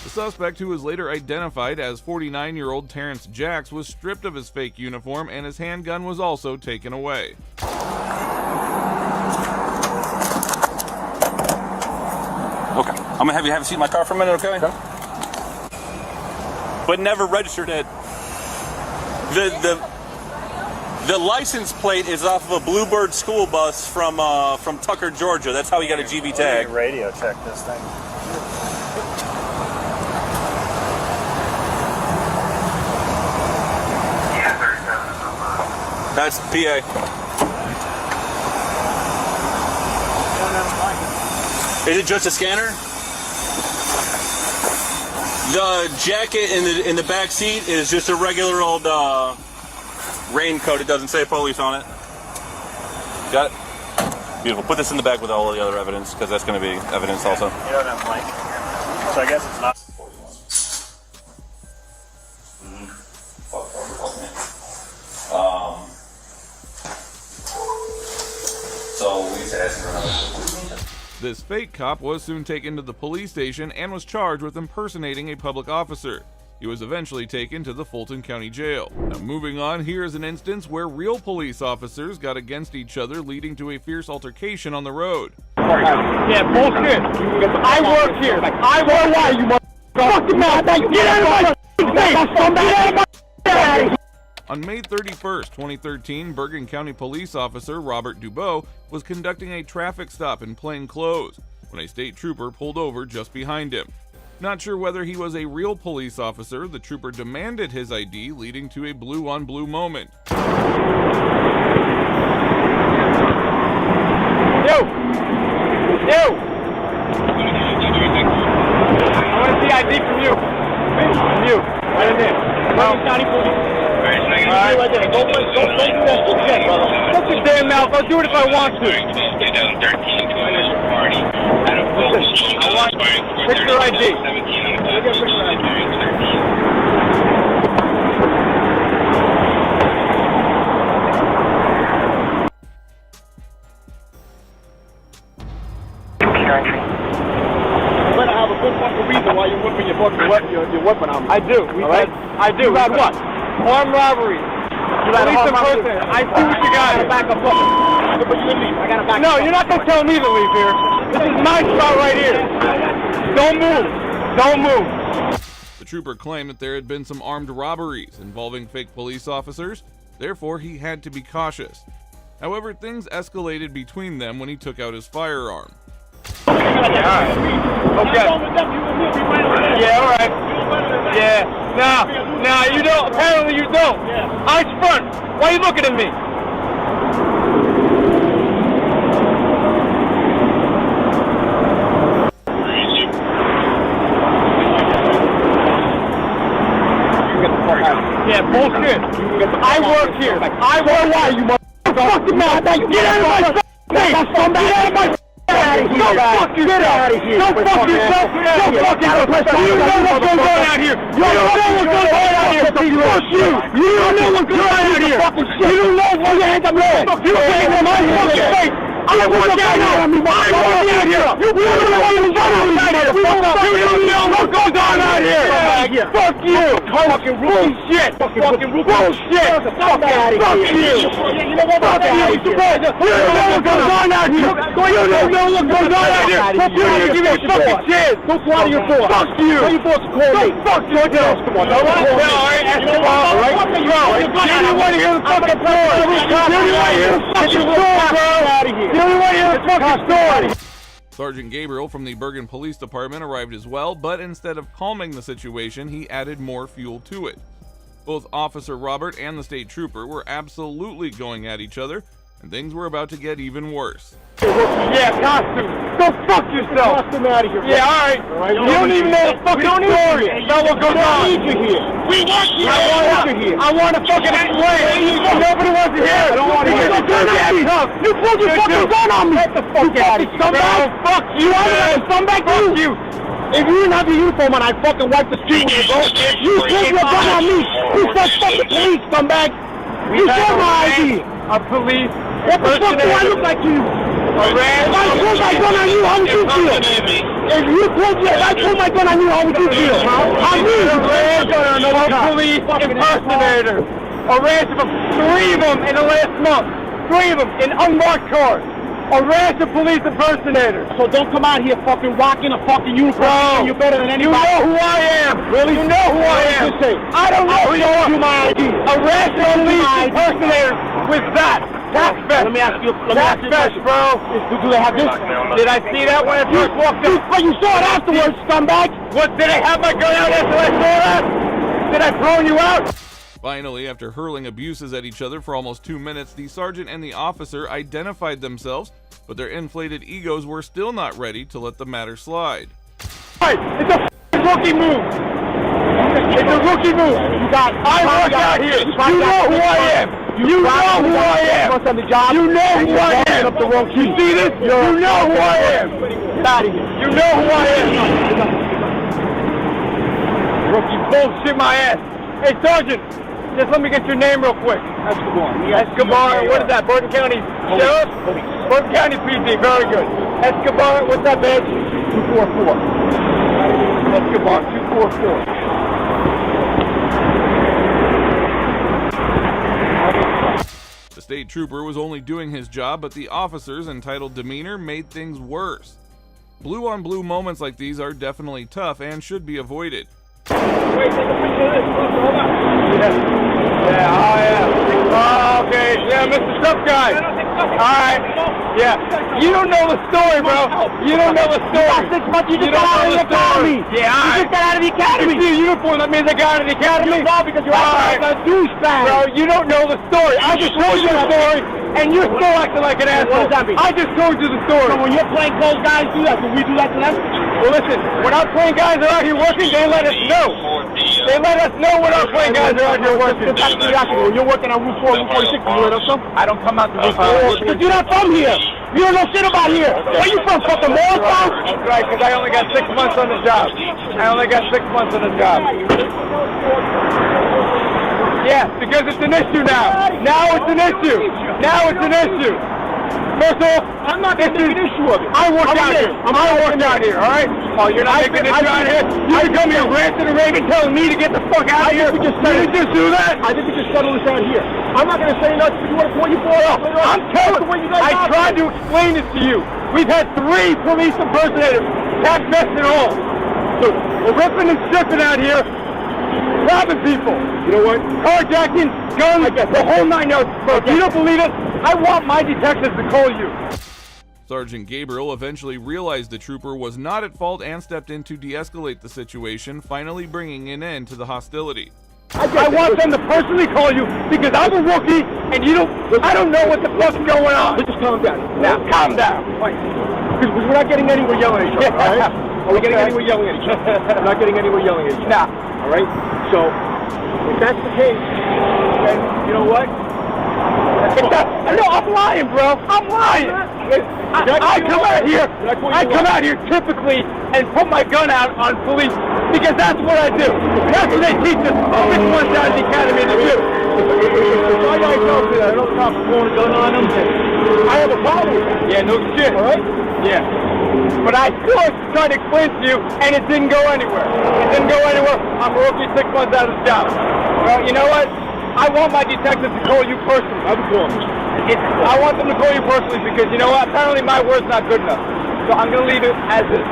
The suspect, who was later identified as 49-year-old Terrence Jacks, was stripped of his fake uniform and his handgun was also taken away. Okay. I'm gonna have you have a seat in my car for a minute, okay? But never registered it. The license plate is off of a Bluebird school bus from Tucker, Georgia. That's how he got a GB tag. Radio check this thing. That's PA. Is it just a scanner? The jacket in the back seat is just a regular old raincoat. It doesn't say police on it. Got it? Beautiful. Put this in the bag with all of the other evidence, because that's going to be evidence also. You don't have blank. So I guess it's not. So we need to ask for another. This fake cop was soon taken to the police station and was charged with impersonating a public officer. He was eventually taken to the Fulton County Jail. Now moving on, here's an instance where real police officers got against each other, leading to a fierce altercation on the road. Yeah, bullshit. I work here. I work why you fucking mouth. Get out of my face. Get out of my. On May 31st, 2013, Bergen County police officer Robert Dubois was conducting a traffic stop in plain clothes when a state trooper pulled over just behind him. Not sure whether he was a real police officer, the trooper demanded his ID, leading to a blue-on-blue moment. You! I want to see ID from you. From you. Right in there. Bergen County Police. Alright, right there. Don't do that shit, brother. Shut your damn mouth. I'll do it if I want to. 2013 to initial party. I want picture ID. Look at picture ID. You better have a good fucking reason why you're whipping your weapon on me. I do. I do. You had what? Armed robbery. Police impersonator. I see what you got. I gotta back up. I gotta back up. No, you're not gonna tell me to leave here. This is my spot right here. Don't move. Don't move. The trooper claimed that there had been some armed robberies involving fake police officers, therefore he had to be cautious. However, things escalated between them when he took out his firearm. Okay. Yeah, all right. Yeah. Nah, you don't. Apparently you don't. Eyes front. Why are you looking at me? Yeah, bullshit. I work here. I work. Why you motherfucking mad? Get out of my face! Get out of my face! Go fuck yourself! Go fuck yourself! Go fuck yourself! You know what's going on out here! You don't know what's going on out here! Fuck you! You don't know what's going on out here! You don't know what your hands up there! You can't in my fucking face! I work out here! I work out here! You don't know what's going on out here! You don't know what goes on out here! Fuck you! Fucking bullshit! Fucking bullshit! Fuck you! You know what? Fuck you! You don't know what goes on out here! You don't know what goes on out here! You don't give me a fucking chance! Go fly to your boss! Fuck you! Tell your boss to call me! Fuck you! Come on, alright? Alright? Bro, you don't want to hear the fucking story! You don't want to hear the fucking story, bro! You don't want to hear the fucking story! Sergeant Gabriel from the Bergen Police Department arrived as well, but instead of calming the situation, he added more fuel to it. Both Officer Robert and the state trooper were absolutely going at each other, and things were about to get even worse. Yeah, costume. Go fuck yourself. Costume out of here. Yeah, alright. You don't even know the fucking story. Know what goes on. We need you here. We want you here. I want to fucking explain. Nobody wants to hear it. I don't want to hear it. You pulled your fucking gun on me. Get the fuck out of here. Scumbag. Fuck you. Scumbag. Fuck you. If you didn't have your uniform on, I'd fucking wipe the street with your boat. You pulled your gun on me. You said fuck the police, scumbag. You said my ID. A police. What the fuck do I look like to you? If I pull my gun on you, how would you feel? If I pull my gun on you, how would you feel? I'm me. A police impersonator. Arrested for 3 of them in the last month. 3 of them in unmarked cars. Arrested police impersonator. So don't come out here fucking rocking a fucking uniform. You're better than anybody. You know who I am. Really? You know who I am. I don't know who you are. You my ID. Arrested police impersonator with that. Tax vest. Let me ask you a question, bro. Do they have this? Did I see that when I first walked in? But you saw it afterwards, scumbag. What, did I have my gun out after I saw that? Did I throw you out? Finally, after hurling abuses at each other for almost 2 minutes, the sergeant and the officer identified themselves, but their inflated egos were still not ready to let the matter slide. It's a rookie move. It's a rookie move. I work out here. You know who I am. You know who I am. You know who I am. You see this? You know who I am. Get out of here. You know who I am. Rookie bullshit my ass. Hey, Sergeant, just let me get your name real quick. Escobar. Escobar. What is that? Bergen County Sheriff? Bergen County PD. Very good. Escobar. What's that badge? 244. Escobar. 244. The state trooper was only doing his job, but the officer's entitled demeanor made things worse. Blue-on-blue moments like these are definitely tough and should be avoided. Wait, take a picture of this. Hold on. Yeah, oh yeah. Oh, okay. Yeah, Mr. Tough Guy. Alright. Yeah. You don't know the story, bro. You don't know the story. You got 6 months, you just got out of the academy. Yeah, alright. You just got out of the academy. You see a uniform, that means I got out of the academy? No, because you're acting like a douchebag. Bro, you don't know the story. I just told you the story, and you're still acting like an asshole. What does that mean? I just told you the story. So when your plainclothes guys do that, do we do that to them? Well, listen, when our plain guys are out here working, they let us know. They let us know when our plain guys are out here working. When you're working on Route 4, Route 46, you let us know? I don't come out to Route 4. Because you're not from here. You don't know shit about here. Where you from, fucking Morristown? That's right, because I only got 6 months on the job. I only got 6 months on the job. Yeah, because it's an issue now. Now it's an issue. Now it's an issue. First of all, I'm not going to make an issue of it. I work out here. I work out here, all right? Oh, you're not making an issue out here? You come here ranting and raving, telling me to get the fuck out of here? You just do that? I think we just settle this out here. I'm not going to say nothing, but you want to pull your boy up. I'm telling you. I tried to explain this to you. We've had 3 police impersonators, tax vests and all. So we're ripping and stripping out here, robbing people. You know what? Carjacking, guns, the whole 9 yards. But if you don't believe it, I want my detectives to call you. Sergeant Gabriel eventually realized the trooper was not at fault and stepped in to de-escalate the situation, finally bringing an end to the hostility. I want them to personally call you because I'm a rookie and I don't know what the fuck's going on. Just calm down. Now, calm down. Because we're not getting anywhere yelling at each other, all right? Are we getting anywhere yelling at each other? We're not getting anywhere yelling at each other. Nah. All right? So, if that's the case, then you know what? No, I'm lying, bro. I'm lying. I come out here typically and put my gun out on police because that's what I do. That's what they teach us. Which one's out of the academy to do. If my guy tells me that I don't cop throwing a gun on them, I have a problem with that. Yeah, no shit. All right? Yeah. But I still tried to explain to you, and it didn't go anywhere. I'm a rookie 6 months out of the job. Well, you know what? I want my detectives to call you personally. I would call them. I want them to call you personally because, you know what? Apparently my word's not good enough. So I'm going to leave it as is.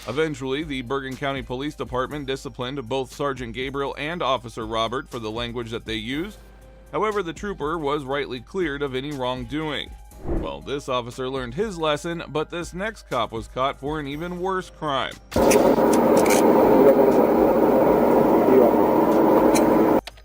Eventually, the Bergen County Police Department disciplined both Sergeant Gabriel and Officer Robert for the language that they used. However, the trooper was rightly cleared of any wrongdoing. Well, this officer learned his lesson, but this next cop was caught for an even worse crime.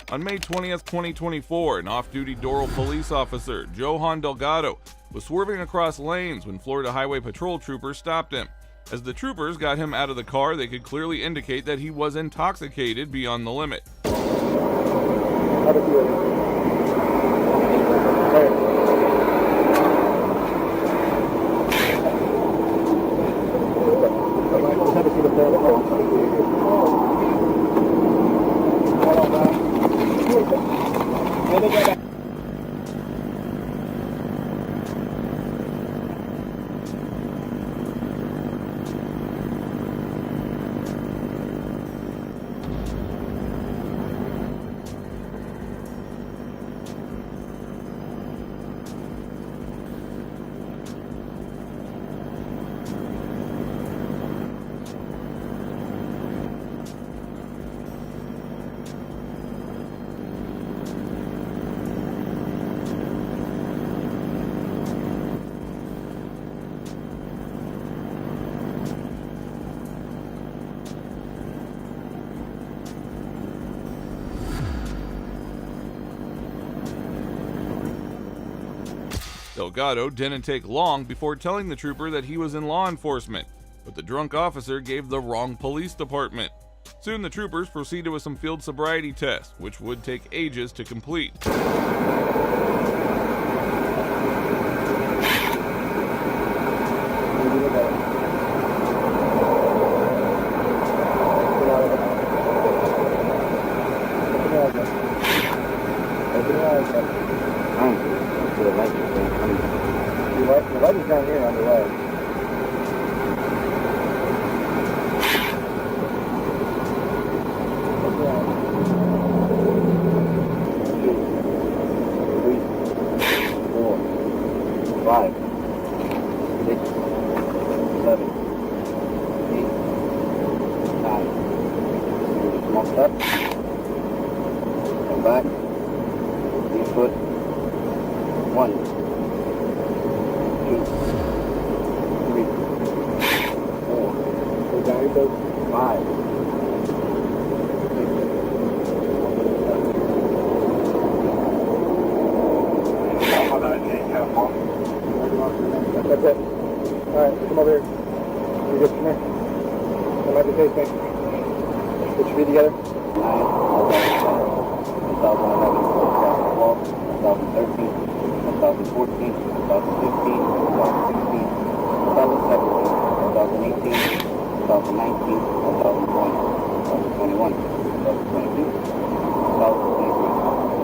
On May 20th, 2024, an off-duty Doral police officer, Johan Delgado, was swerving across lanes when Florida Highway Patrol troopers stopped him. As the troopers got him out of the car, they could clearly indicate that he was intoxicated beyond the limit. Delgado didn't take long before telling the trooper that he was in law enforcement, but the drunk officer gave the wrong police department. Soon the troopers proceeded with some field sobriety tests, which would take ages to complete. The light is down here on the right. Up, come back, 3 foot, 1, 2, 3, 4, go down your boat, 5, 6. That's it. Alright, come over here. You good, come here. Come back to face me. Put your feet together. 2011, 2012, 2013, 2014, 2015, 2016, 2017, 2018, 2019, 2020. 2021, 2022,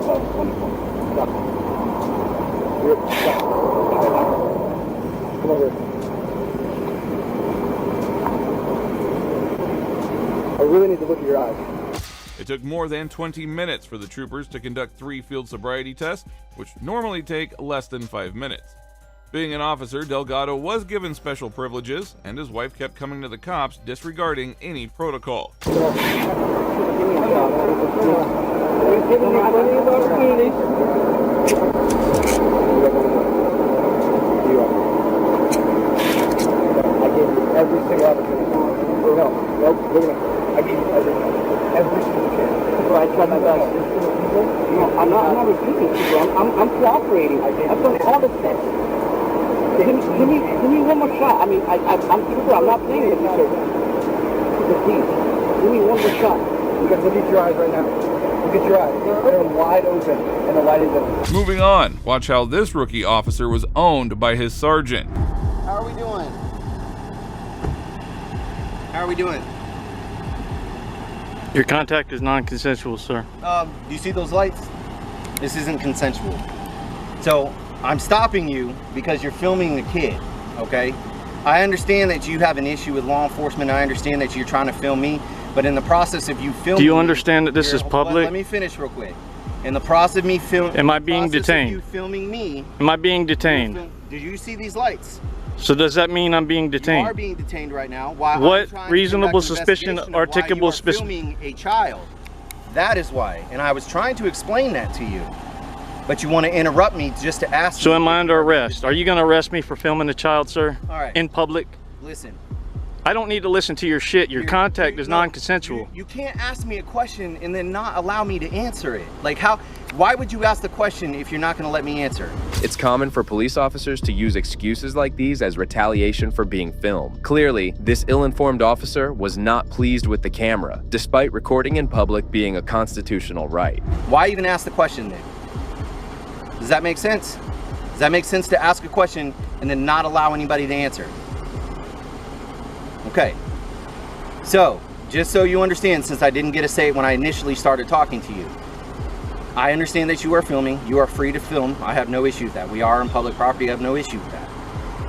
2023, 2024. Stop. Stop. Come over here. I really need to look at your eyes. It took more than 20 minutes for the troopers to conduct 3 field sobriety tests, which normally take less than 5 minutes. Being an officer, Delgado was given special privileges, and his wife kept coming to the cops disregarding any protocol. Every single opportunity. No, nope, look at me. I give you every single chance. I try my best. No, I'm not refusing people. I'm cooperating. I've done all the steps. Give me one more shot. I mean, I'm true. I'm not playing with you, sir. Please, give me one more shot. Look at your eyes right now. Look at your eyes. They're wide open, and the light is on. Moving on, watch how this rookie officer was owned by his sergeant. How are we doing? How are we doing? Your contact is non-consensual, sir. Do you see those lights? This isn't consensual. So I'm stopping you because you're filming the kid, okay? I understand that you have an issue with law enforcement. I understand that you're trying to film me, but in the process of you filming, do you understand that this is public? Let me finish real quick. In the process of me filming, am I being detained? You filming me? Am I being detained? Did you see these lights? So does that mean I'm being detained? You are being detained right now. Why? What reasonable suspicion, articulable suspicion? Filming a child. That is why. And I was trying to explain that to you, but you want to interrupt me just to ask. So am I under arrest? Are you going to arrest me for filming a child, sir? All right. In public? Listen. I don't need to listen to your shit. Your contact is non-consensual. You can't ask me a question and then not allow me to answer it. Like how? Why would you ask the question if you're not going to let me answer? It's common for police officers to use excuses like these as retaliation for being filmed. Clearly, this ill-informed officer was not pleased with the camera, despite recording in public being a constitutional right. Why even ask the question then? Does that make sense? Does that make sense to ask a question and then not allow anybody to answer? Okay. So, just so you understand, since I didn't get to say it when I initially started talking to you, I understand that you are filming. You are free to film. I have no issue with that. We are on public property. I have no issue with that.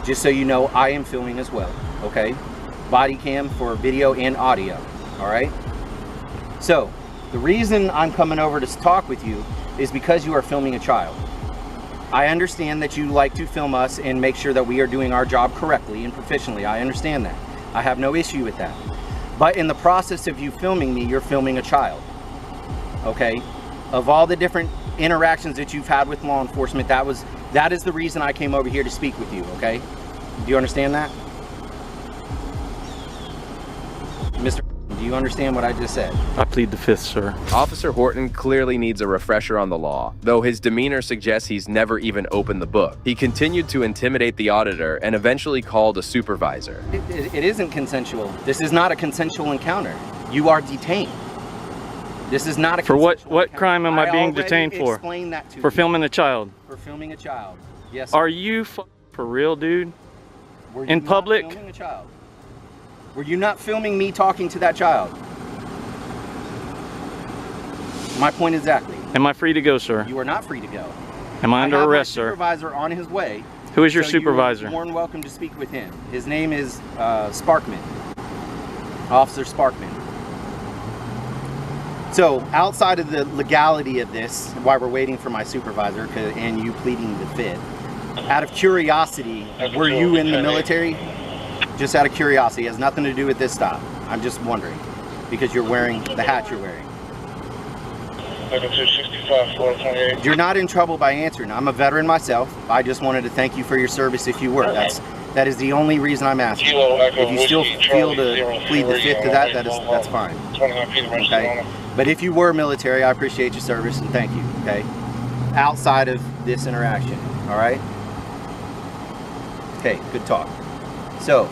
Just so you know, I am filming as well, okay? Body cam for video and audio, all right? So, the reason I'm coming over to talk with you is because you are filming a child. I understand that you like to film us and make sure that we are doing our job correctly and proficiently. I understand that. I have no issue with that. But in the process of you filming me, you're filming a child, okay? Of all the different interactions that you've had with law enforcement, that is the reason I came over here to speak with you, okay? Do you understand that? Mr. Do you understand what I just said? I plead the fifth, sir. Officer Horton clearly needs a refresher on the law, though his demeanor suggests he's never even opened the book. He continued to intimidate the auditor and eventually called a supervisor. It isn't consensual. This is not a consensual encounter. You are detained. This is not a for what crime am I being detained for? Explain that to for you. Filming a child. For filming a child. Yes. Are you for real, dude? In public? Not filming a child? Were you not filming me talking to that child? My point exactly. Am I free to go, sir? You are not free to go. Am I under arrest, sir? I have my supervisor on his way. Who is your supervisor? You're more than welcome to speak with him. His name is Sparkman. Officer Sparkman. So, outside of the legality of this, while we're waiting for my supervisor and you pleading the fifth, out of curiosity, were you in the military? Just out of curiosity, it has nothing to do with this stop. I'm just wondering, because you're wearing the hat you're wearing. You're not in trouble by answering. I'm a veteran myself. I just wanted to thank you for your service if you were. That is the only reason I'm asking. If you still feel to plead the fifth to that, that's fine. Okay? But if you were military, I appreciate your service and thank you, okay? Outside of this interaction, all right? Okay, good talk. So,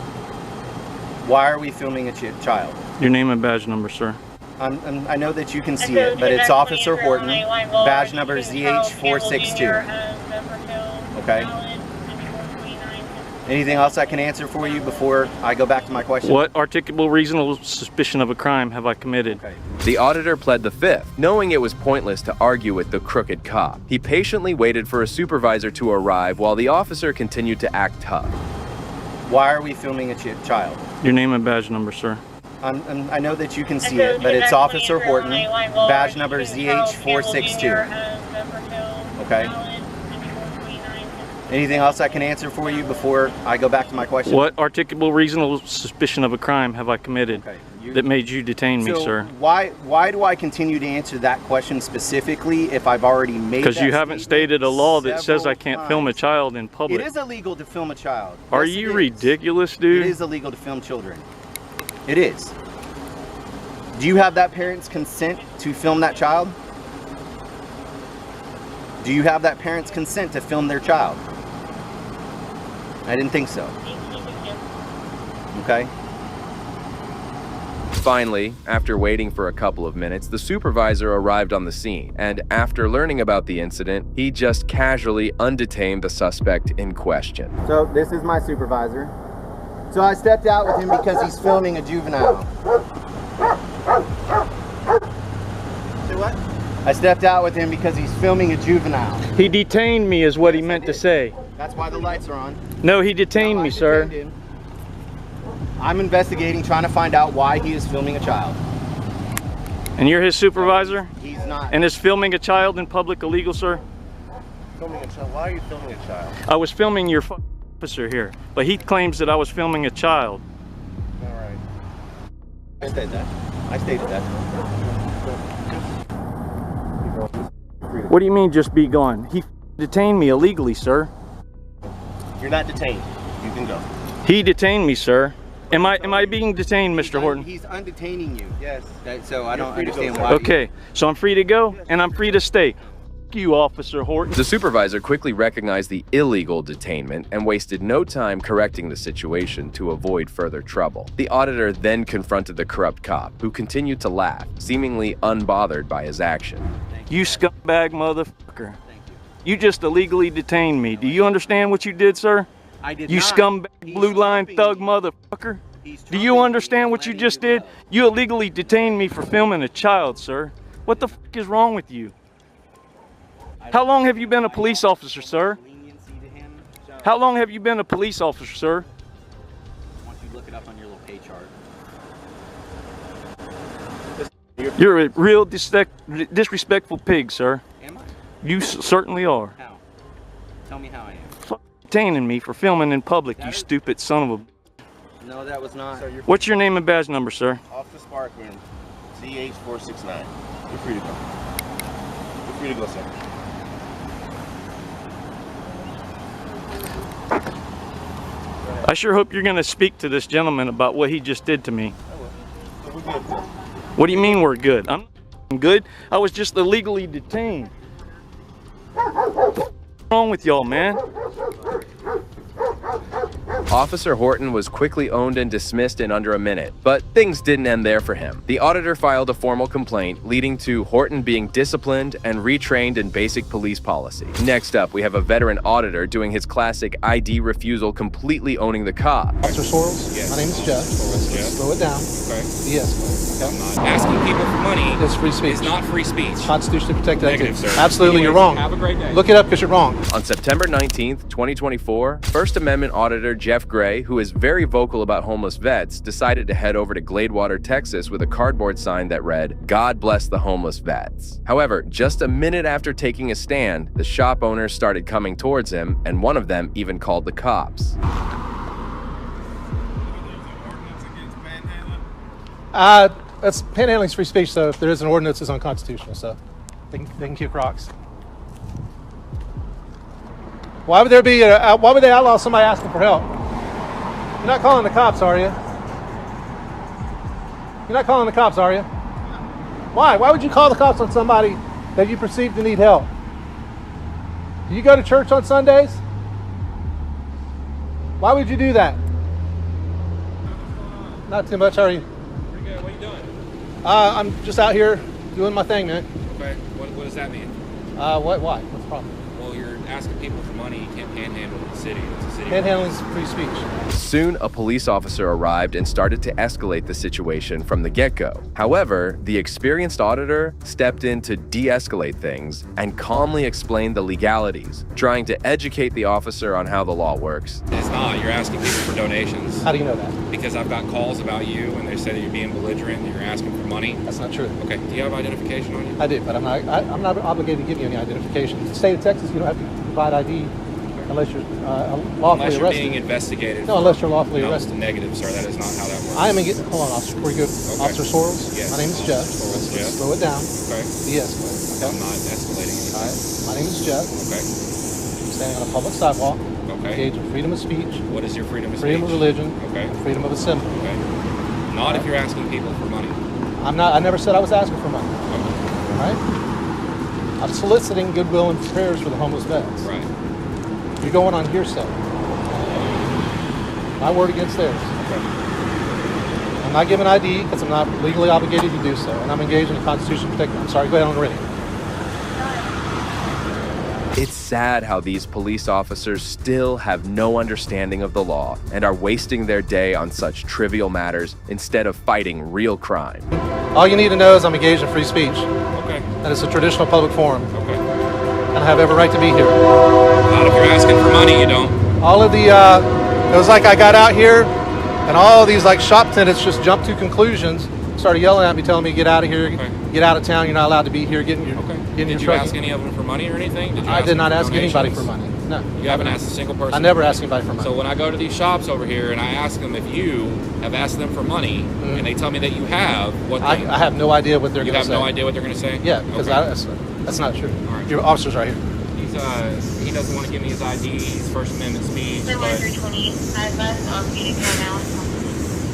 why are we filming a child? Your name and badge number, sir. I know that you can see it, but it's Officer Horton. Badge number ZH462. Okay? Anything else I can answer for you before I go back to my question? What articulable reasonable suspicion of a crime have I committed? Okay. The auditor pled the fifth, knowing it was pointless to argue with the crooked cop. He patiently waited for a supervisor to arrive while the officer continued to act tough. Why are we filming a child? Your name and badge number, sir. I know that you can see it, but it's Officer Horton, badge number ZH462. Okay. Anything else I can answer for you before I go back to my question? What articulable reasonable suspicion of a crime have I committed that made you detain me, sir? Why do I continue to answer that question specifically if I've already made that Because you haven't stated a law that says I can't times. film a child in public. It is illegal to film a child. Are Yes, you it is. ridiculous, dude? It is illegal to film children. It is. Do you have that parent's consent to film that child? Do you have that parent's consent to film their child? I didn't think so. Okay. Finally, after waiting for a couple of minutes, the supervisor arrived on the scene, and after learning about the incident, he just casually undetained the suspect in question. So this is my supervisor. So I stepped out with him because he's filming a juvenile. Say what? I stepped out with him because he's filming a juvenile. He detained me is what he meant to say. That's why the lights are on. No, he detained me, sir. I'm investigating, trying to find out why he is filming a child. And you're his supervisor? He's not. And is filming a child in public illegal, sir? Filming a child? Why are you filming a child? I was filming your officer here, but he claims that I was filming a child. All right. I stated that. I stated that. What do you mean, just be gone? He detained me illegally, sir. You're not detained. You can go. He detained me, sir. Am I being detained, Mr. Horton? He's undetaining you. Yes. So I You're don't free to go, understand sir. why. Okay, so I'm free to go and I'm free to stay. F you, Officer Horton. The supervisor quickly recognized the illegal detainment and wasted no time correcting the situation to avoid further trouble. The auditor then confronted the corrupt cop, who continued to laugh, seemingly unbothered by his action. You scumbag motherfucker. You just illegally detained me. Do you understand what you did, sir? I did You not. scumbag blue line thug motherfucker. Do you understand what you just did? You illegally detained me for filming a child, sir. What the fuck is wrong with you? How long have you been a police officer, sir? How long have you been a police officer, sir? Why don't you look it up on your little pay chart? You're a real disrespectful pig, sir. Am I? You certainly are. How? Tell me how I am. Fuck detaining me for filming in public, you stupid son of a... No, that was not. What's your name and badge number, sir? Officer Sparkman, ZH469. You're free to go. You're free to go, sir. I sure hope you're going to speak to this gentleman about what he just did to me. So we're good, sir. What do you mean we're good? I'm not good. I was just illegally detained. What's wrong with y'all, man? Officer Horton was quickly owned and dismissed in under a minute, but things didn't end there for him. The auditor filed a formal complaint, leading to Horton being disciplined and retrained in basic police policy. Next up, we have a veteran auditor doing his classic ID refusal, completely owning the cop. Officer Sorrells, yes. My name is Jeff. Slow it down. Okay. Yes. I'm not asking people for money. It's free speech. It's not free speech. Constitutionally protected Negative, activity. sir. Absolutely, Anyways, you're wrong. have a great day. Look it up because you're wrong. On September 19th, 2024, First Amendment Auditor Jeff Gray, who is very vocal about homeless vets, decided to head over to Gladewater, Texas with a cardboard sign that read, "God bless the homeless vets." However, just a minute after taking a stand, the shop owners started coming towards him, and one of them even called the cops. That's panhandling's free speech, so if there is an ordinance, it's unconstitutional, so they can kick rocks. Why would there be why would they outlaw somebody asking for help? You're not calling the cops, are you? You're not calling the cops, are you? Why? Why would you call the cops on somebody that you perceive to need help? Do you go to church on Sundays? Why would you do that? Not too much, how are you? Pretty good. What are you doing? I'm just out here doing my thing, man. Okay. What does that mean? Why? What's the problem? Well, you're asking people for money, you can't panhandle in the city. It's a city. Panhandling is free speech. Soon, a police officer arrived and started to escalate the situation from the get-go. However, the experienced auditor stepped in to de-escalate things and calmly explained the legalities, trying to educate the officer on how the law works. It's not. You're asking people for donations. How do you know that? Because I've got calls about you and they say that you're being belligerent, that you're asking for money. That's not true. Okay. Do you have identification on you? I do, but I'm not obligated to give you any identification. In the state of Texas, you don't have to provide ID unless you're lawfully Unless you're arrested. being investigated. No, unless you're lawfully arrested. Negative, sir. That is not how that works. I am hold on, officer. Before you go, Officer Sorrells. Yes. My name is Jeff. Sorrells, Let's Jeff. slow it down. Okay. De-escalate. Okay. I'm not escalating anything. All right. My name is Jeff. Okay. I'm standing on a public sidewalk. Okay. Engaged in freedom of speech. What is your freedom of speech? Freedom of religion. Okay. Freedom of assembly. Okay. Not if you're asking people for money. I'm not. I never said I was asking for money. Okay. All right. I'm soliciting goodwill and prayers for the homeless vets. Right. You're going on hearsay. My word against theirs. Okay. I'm not giving ID because I'm not legally obligated to do so, and I'm engaged in a constitutional protection. I'm sorry, go ahead on the radio. It's sad how these police officers still have no understanding of the law and are wasting their day on such trivial matters instead of fighting real crime. All you need to know is I'm engaged in free speech. Okay. And it's a traditional public forum. Okay. And I have every right to be here. Not if you're asking for money, you don't. All of the, it was like I got out here and all of these like shop tenants just jumped to conclusions, started yelling at me, telling me get out of here, get out of town, you're not allowed to be here, get in your, Did you ask any of them for money or anything? I did not ask anybody for money. No. You haven't asked a single person? I never asked anybody for money. So when I go to these shops over here and I ask them if you have asked them for money, and they tell me that you have, what I have no idea what they're going to say. You have no idea what they're going to say? Yeah, because that's not true. Right. Your officer's right here. He doesn't want to give me his ID, his First Amendment speech.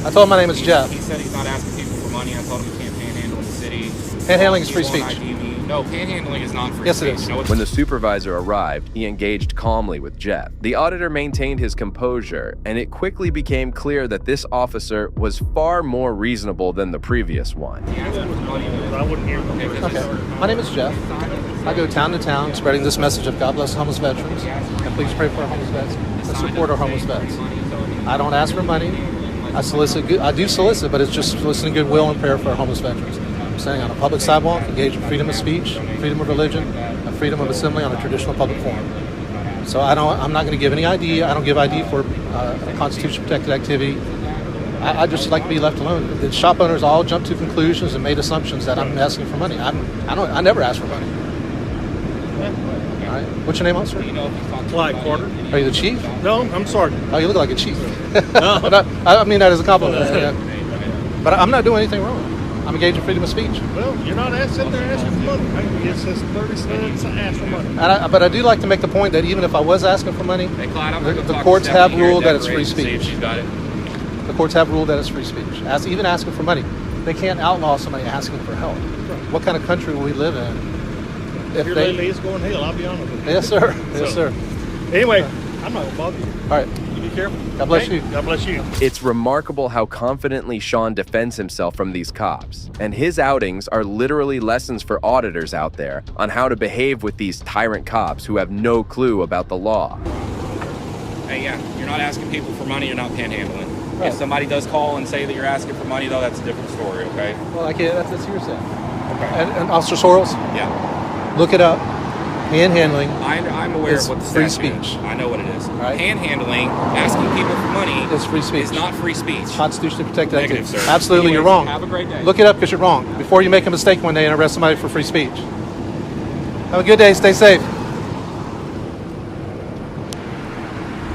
I told him my name is Jeff. He said he's not asking people for money. I told him he can't panhandle in the city. Panhandling is free speech. No, panhandling is not free yes, speech. Yes, it is. No, when the supervisor arrived, he engaged calmly with Jeff. The auditor maintained his composure, and it quickly became clear that this officer was far more reasonable than the previous one. I wouldn't hear. Okay. My name is Jeff. I go town to town spreading this message of God bless homeless veterans, and please pray for our homeless vets and support our homeless vets. I don't ask for money. I do solicit, but it's just soliciting goodwill and prayer for our homeless veterans. I'm standing on a public sidewalk, engaged in freedom of speech, freedom of religion, and freedom of assembly on a traditional public forum. So I'm not going to give any ID. I don't give ID for a constitution protected activity. I just like to be left alone. The shop owners all jumped to conclusions and made assumptions that I'm asking for money. I never ask for money. All right. What's your name, officer? Clyde Carter. Are you the chief? No, I'm sorry. Oh, you look like a chief. But I mean that as a compliment. Yeah. But I'm not doing anything wrong. I'm engaged in freedom of speech. Well, you're not sitting there asking for money. It says 30 cents to ask for money. But I do like to make the point that even if I was asking for money, the courts have ruled that it's free speech. The courts have ruled that it's free speech. Even asking for money, they can't outlaw somebody asking for help. What kind of country will we live in? If your lady is going to hell, I'll be honest with you. Yes, sir. Yes, sir. Anyway, I'm not going to bother you. All right. You be careful. God bless you. God bless you. It's remarkable how confidently Sean defends himself from these cops, and his outings are literally lessons for auditors out there on how to behave with these tyrant cops who have no clue about the law. Hey, yeah, you're not asking people for money, you're not panhandling. Right. If somebody does call and say that you're asking for money, though, that's a different story, okay? Well, I can't. That's hearsay. Okay. And Officer Sorrells? Yeah. Look it up. Panhandling. I'm aware of what the free statute speech. is. I know what it is. Right. Panhandling, asking people for money, is free speech. Is not free speech. Constitutionally protected Negative, activity. sir. Absolutely, Anyways, you're wrong. Have a great day. Look it up because you're wrong. Before you make a mistake one day and arrest somebody for free speech. Have a good day. Stay safe.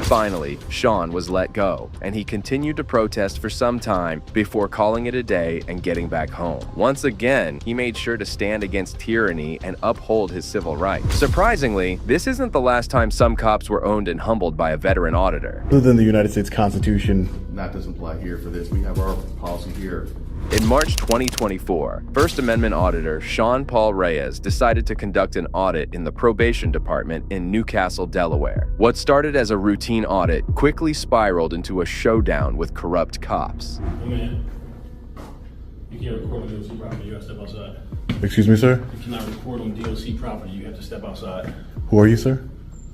Finally, Sean was let go, and he continued to protest for some time before calling it a day and getting back home. Once again, he made sure to stand against tyranny and uphold his civil rights. Surprisingly, this isn't the last time some cops were owned and humbled by a veteran auditor. Other than the United States Constitution, that doesn't apply here for this. We have our policy here. In March 2024, First Amendment auditor Sean Paul Reyes decided to conduct an audit in the probation department in Newcastle, Delaware. What started as a routine audit quickly spiraled into a showdown with corrupt cops. You can't record on DOC property, you have to step outside. Excuse me, sir? You cannot record on DOC property, you have to step outside. Who are you, sir?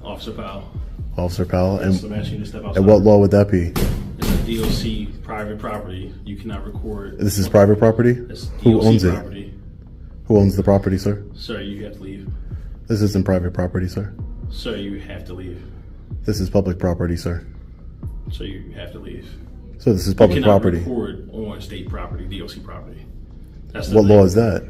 Officer Powell. Officer Powell. Yes, I'm asking you to step outside. And what law would that be? It's a DOC private property. You cannot record. This is private property? It's Who DOC owns property. it? Who owns the property, sir? Sir, you have to leave. This isn't private property, sir. Sir, you have to leave. This is public property, sir. So you have to leave. So this is public you cannot property. record on state property, DOC property. That's the What thing. law is that?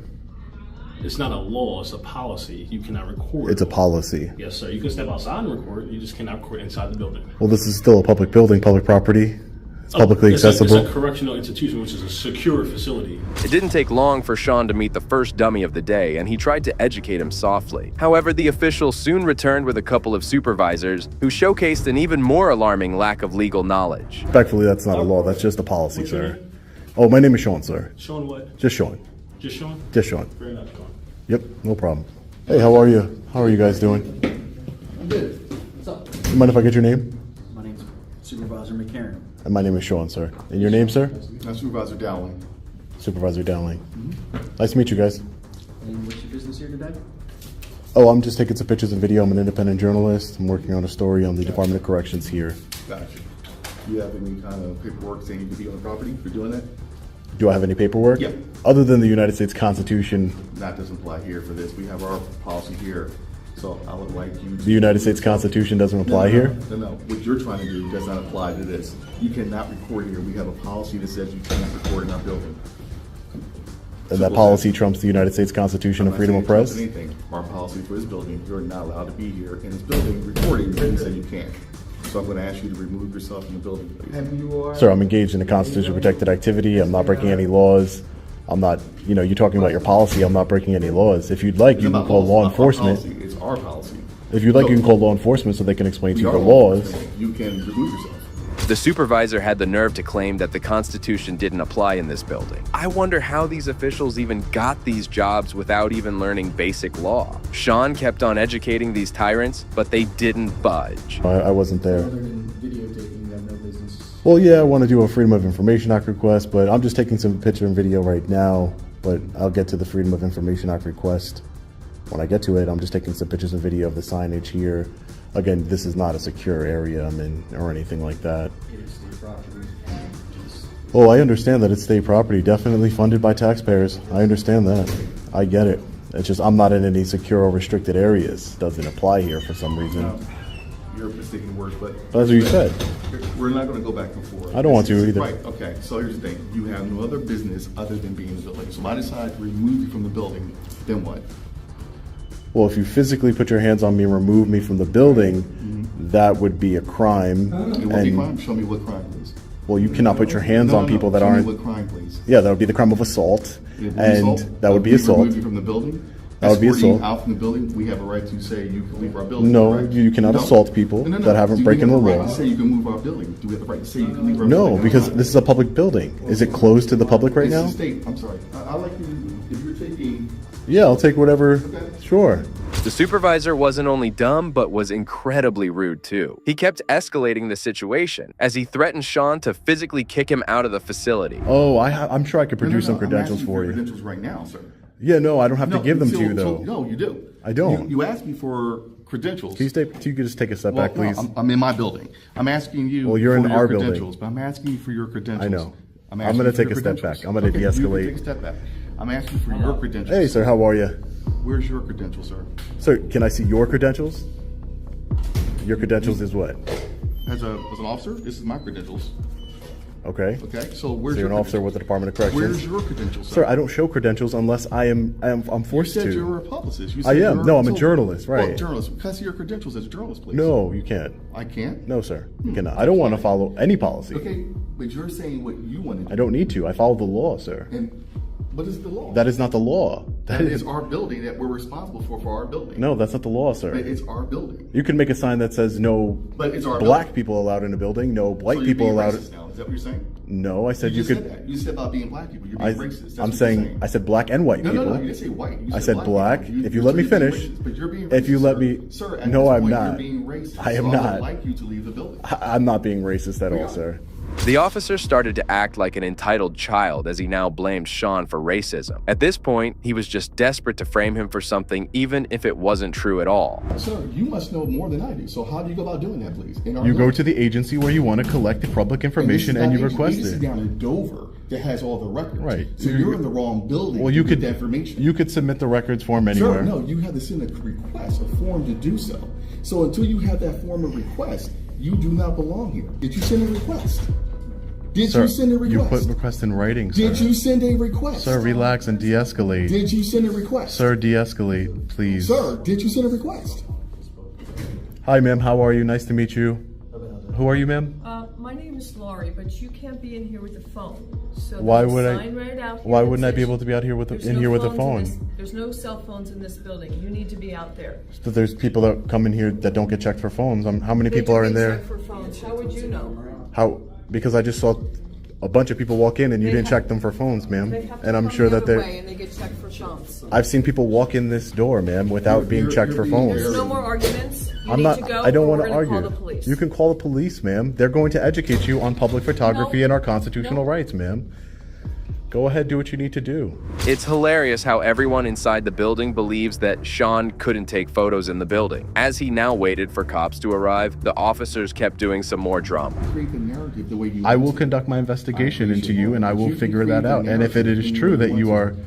It's not a law, it's a policy. You cannot record. It's a policy. Yes, sir. You can step outside and record. You just cannot record inside the building. Well, this is still a public building, public property. It's publicly accessible. It's a correctional institution, which is a secure facility. It didn't take long for Sean to meet the first dummy of the day, and he tried to educate him softly. However, the official soon returned with a couple of supervisors who showcased an even more alarming lack of legal knowledge. Respectfully, that's not a law. That's just a policy, sir. Oh, my name is Sean, sir. Sean what? Just Sean. Just Sean? Just Sean. Fair enough, Sean. Yep, no problem. Hey, how are you? How are you guys doing? I'm good. What's up? You mind if I get your name? My name's Supervisor McCarron. And my name is Sean, sir. And your name, sir? I'm Supervisor Dowling. Supervisor Dowling. Nice to meet you guys. And what's your business here today? Oh, I'm just taking some pictures and video. I'm an independent journalist. I'm working on a story on the Department of Corrections here. Gotcha. Do you have any kind of paperwork saying you can be on the property for doing that? Do I have any paperwork? Yep. Other than the United States Constitution. That doesn't apply here for this. We have our policy here. So I would like you to... The United States Constitution doesn't apply here? No. What you're trying to do does not apply to this. You cannot record here. We have a policy that says you cannot record in our building. And that policy trumps the United States Constitution and freedom of press? Anything. Our policy for this building, you're not allowed to be here in this building recording. You said you can't. So I'm going to ask you to remove yourself from the building, please. Sir, I'm engaged in a constitution protected activity. I'm not breaking any laws. I'm not, you're talking about your policy. I'm not breaking any laws. If you'd like, you can call law enforcement. It's our policy. If you'd like, you can call law enforcement so they can explain to you the laws. You can remove yourself. The supervisor had the nerve to claim that the Constitution didn't apply in this building. I wonder how these officials even got these jobs without even learning basic law. Sean kept on educating these tyrants, but they didn't budge. I wasn't there. Other than videotaping, you have no business. Well, yeah, I want to do a Freedom of Information Act request, but I'm just taking some picture and video right now, but I'll get to the Freedom of Information Act request. When I get to it, I'm just taking some pictures and video of the signage here. Again, this is not a secure area I'm in or anything like that. It is state property. Oh, I understand that it's state property, definitely funded by taxpayers. I understand that. I get it. It's just I'm not in any secure or restricted areas. Doesn't apply here for some reason. You're mistaking words, but... That's what you said. We're not going to go back and forth. I don't want to either. Right, okay. So here's the thing. You have no other business other than being in the building. So if I decide to remove you from the building, then what? Well, if you physically put your hands on me and remove me from the building, that would be a crime. It would be a crime? Show me what crime, please. Well, you cannot put your hands on people that aren't... Show me what crime, please. Yeah, that would be the crime of assault. That would be assault. Remove you from the building? That would be assault. Out from the building, we have a right to say you can leave our building. No, right? you cannot assault people that haven't broken the law. Do we have the law. right to say you can move our building? Do we have the right to say you can leave our No, building? because this is a public building. Is it closed to the public right now? It's the state. I'm sorry. I like you, if you're taking... Yeah, I'll take whatever. Sure. The supervisor wasn't only dumb, but was incredibly rude too. He kept escalating the situation as he threatened Sean to physically kick him out of the facility. Oh, I'm sure I could produce some credentials I'm asking for you. Credentials right now, sir. Yeah, no, I don't have to give them to you, though. No, you do. I don't. You asked me for credentials. Can you just take a step back, please? No, I'm in my building. I'm asking you Well, you're for in your our credentials, building. but I'm asking you for your credentials. I know. I'm going to take a step back. I'm going to de-escalate. Take a step back. I'm asking for your credentials. Hey, sir, how are you? Where's your credentials, sir? Sir, can I see your credentials? Your credentials is what? As an officer, this is my credentials. Okay. Okay. So where's you're your an officer with the Department of Corrections. Where's your credentials, sir? I don't show credentials unless I'm forced to. You said you're a publicist. I am. No, I'm a journalist, right? Well, journalist. Can I see your credentials as a journalist, please? No, you can't. I can't? No, sir. You cannot. I don't want to follow any policy. Okay, but you're saying what you want to do. I don't need to. I follow the law, sir. And what is the law? That is not the law. That is our building that we're responsible for our building. No, that's not the law, sir. But it's our building. You can make a sign that says no but it's our black people allowed in a building, no white people allowed. Now. Is that what you're saying? No, I said you could. Said that. You said about being black people. You're being racist. I'm saying I said black and white people. No, you didn't say white. You I said black. If you let me finish. But you're being racist, if you let me. Sir, no, I'm point, not. You're being racist. I am so not. I would like you to leave the building. I'm not being racist at all, sir. The officer started to act like an entitled child as he now blamed Sean for racism. At this point, he was just desperate to frame him for something even if it wasn't true at all. Sir, you must know more than I do. So how do you go about doing that, please? You go to the agency where you want to collect the public information and you request it. it. Down in Dover that has all the records. Right. So you're in the wrong building. Well, you to could get the information. You could submit the records form anywhere. Sir, no, you have to send a request, a form to do so. So until you have that form of request, you do not belong here. Did you send a request? Did Sir, you send a request? You put request in writing, sir. Did you send a request? Sir, relax and de-escalate. Did you send a request? Sir, de-escalate, please. Sir, did you send a request? Hi, ma'am. How are you? Nice to meet you. Who are you, ma'am? My name is Laurie, but you can't be in here with the phone. So Why would I? sign right out here Why that wouldn't I says be able to be out here with there's in no here with a phones in phone? there's no cell phones in this building. You need to be out there. But there's people that come in here that don't get checked for phones. How many They people do are in get there? checked for phones. How would you know? How? Because I just saw a bunch of people walk in and you They didn't check them for phones, ma'am. They have to And I'm come sure the that other they're. way and they get checked for phones. I've seen people walk in this door, ma'am, without being checked for phones. There's no more arguments. You I'm need not. to go. I don't or want we're to gonna call argue. the police. You can call the police, ma'am. They're going to educate you on public photography and our constitutional rights, ma'am. Go ahead, do what you need to do. It's hilarious how everyone inside the building believes that Sean couldn't take photos in the building. As he now waited for cops to arrive, the officers kept doing some more drama. Create the narrative the way you I want will to. conduct my investigation into you, and I will You can figure that create the out. And if it narrative is the true way that you you want are to.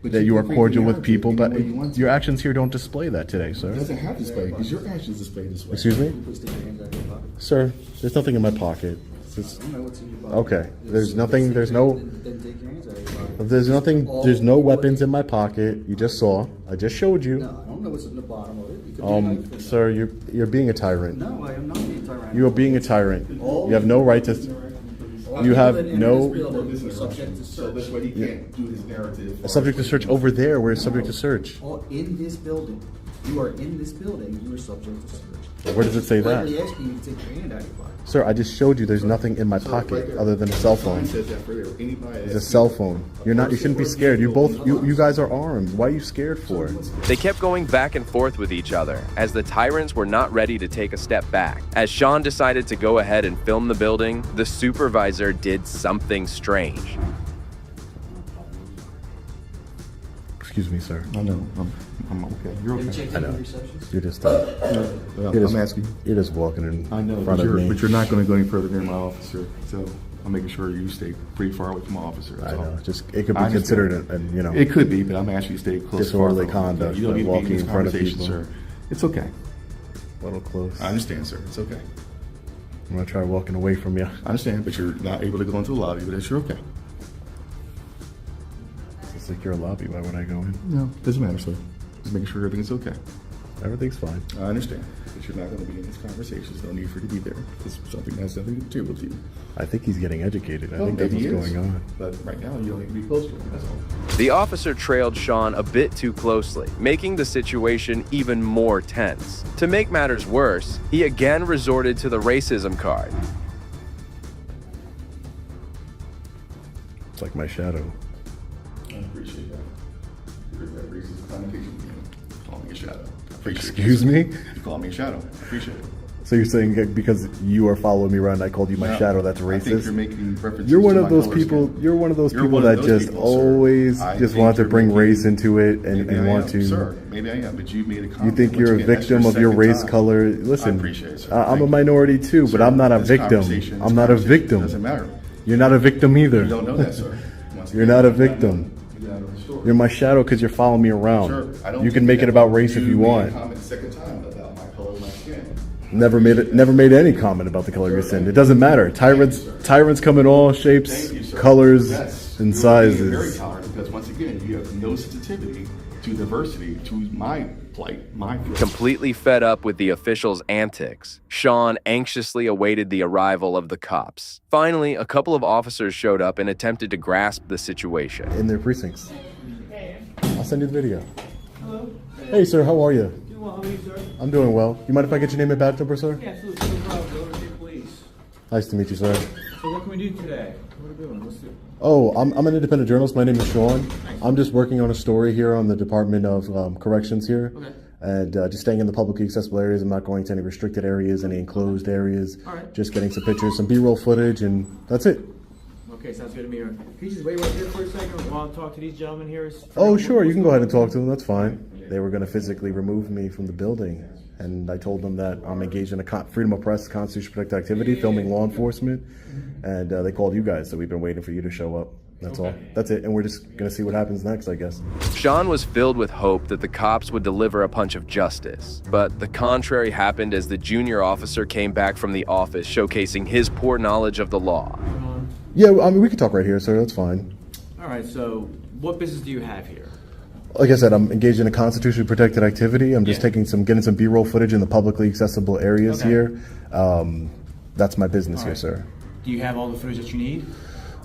But that you are can create cordial the with narrative people, any but way you want to. your actions here don't display that today, It sir. doesn't have to display because your actions display this way. Excuse me, sir. There's nothing in my pocket. Okay. There's nothing. There's no. There's nothing. There's no weapons in my pocket. You just saw. I just showed you. I don't know what's in the bottom of it. It could be a knife in Sir, you're being a tyrant. there. No, I am not being tyrant. You are being a tyrant. You have no right to. You have no. Subject to So this search. way he can't do his narrative. A subject to search over there. Where it's subject to search. All in this building. You are in this building. You are subject to search. Where does it say that? Clearly asking you to take your hand out of your pocket. Sir, I just showed you there's nothing in my pocket other than a cell phone. It's a cell phone. You're not. You shouldn't be scared. You both. You guys are armed. Why are you scared for? They kept going back and forth with each other, as the tyrants were not ready to take a step back. As Sean decided to go ahead and film the building, the supervisor did something strange. Excuse me, sir. I know. I'm okay. You're okay. I know. You're just. I'm asking. You're just walking in I know, front of me. but you're not going to go any further than my officer. So I'm making sure you stay pretty far away from my officer. I know. Just it could be considered, and it could be, but I'm asking you to stay close. disorderly far from me. conduct. You don't need to be walking in this in front of conversation, people. sir. It's okay. A little close. I understand, sir. It's okay. I'm gonna try walking away from you. I understand, but you're not able to go into the lobby. But that's you're okay. It's like you're a lobby. Why would I go in? No, doesn't matter, sir. Just making sure everything's okay. Everything's fine. I understand, but you're not going to be in this conversation. There's no need for you to be there. It's something that has nothing to do with you. I think he's getting educated. I Well, think that's what's maybe he is, going on. But right now, you don't need to be close to him. That's all. The officer trailed Sean a bit too closely, making the situation even more tense. To make matters worse, he again resorted to the racism card. It's like my shadow. I appreciate that. That racist connotation. Call me a shadow. I appreciate Excuse it. me? You call me a shadow. I appreciate it. So you're saying because you are following me around, I called you my No, shadow? That's racist. I think you're making references You're one to of my those color people. scheme. You're one of those You're people one of that those just people, sir. always I just think want to you're bring making- race into it and Maybe I want am, to. Sir, maybe I am, but you made a You comment. think you're a Once again, that's victim of your second race, time. color? Listen, I appreciate it, sir. I'm Thank a you. minority too, but Sir, I'm not a this victim. conversation- I'm not a this conversation victim. Doesn't matter. You're not a victim either. You don't know that, sir. Once You're again, not a you don't victim. know. You don't know the story. You're my shadow because you're following me around. Sure, I don't You can think make that it about race if you made a want. comment the second time about my color of my skin. Never made any comment about the color of your skin. It doesn't matter. Tyrants come in all shapes, Thank you, sir. colors, Yes, and you're being very sizes. tolerant because once again, you have no sensitivity to diversity, to my plight, my feelings. Completely fed up with the officials' antics, Sean anxiously awaited the arrival of the cops. Finally, a couple of officers showed up and attempted to grasp the situation. In their precincts. I'll send you the video. Hello. Hey, sir, how are you? Doing well, how are you, sir? I'm doing well. You mind if I get your name and badge number, sir? Yeah, absolutely. No problem. Go to the police. Nice to meet you, sir. So what can we do today? What are we doing? What's the... Oh, I'm an independent journalist. My name is Sean. I'm just working on a story here on the Department of Corrections here. Okay. and just staying in the publicly accessible areas. I'm not going to any restricted areas, any enclosed areas. All right. Just getting some pictures, some B-roll footage, and that's it. Okay, sounds good to me. Can you just wait right there for a second while I talk to these gentlemen here? Oh, sure, you can go ahead and talk to them. That's fine. They were going to physically remove me from the building, and I told them that I'm engaged in a freedom of press, constitution protected activity, filming law enforcement, and they called you guys, so we've been waiting for you to show up. That's all. That's it, and we're just going to see what happens next, I guess. Sean was filled with hope that the cops would deliver a punch of justice, but the contrary happened as the junior officer came back from the office showcasing his poor knowledge of the law. Yeah, I mean, we can talk right here, sir. That's fine. All right, so what business do you have here? Like I said, I'm engaged in a constitutionally protected activity. I'm just getting some B-roll footage in the publicly accessible areas here. That's my business here, sir. Do you have all the footage that you need?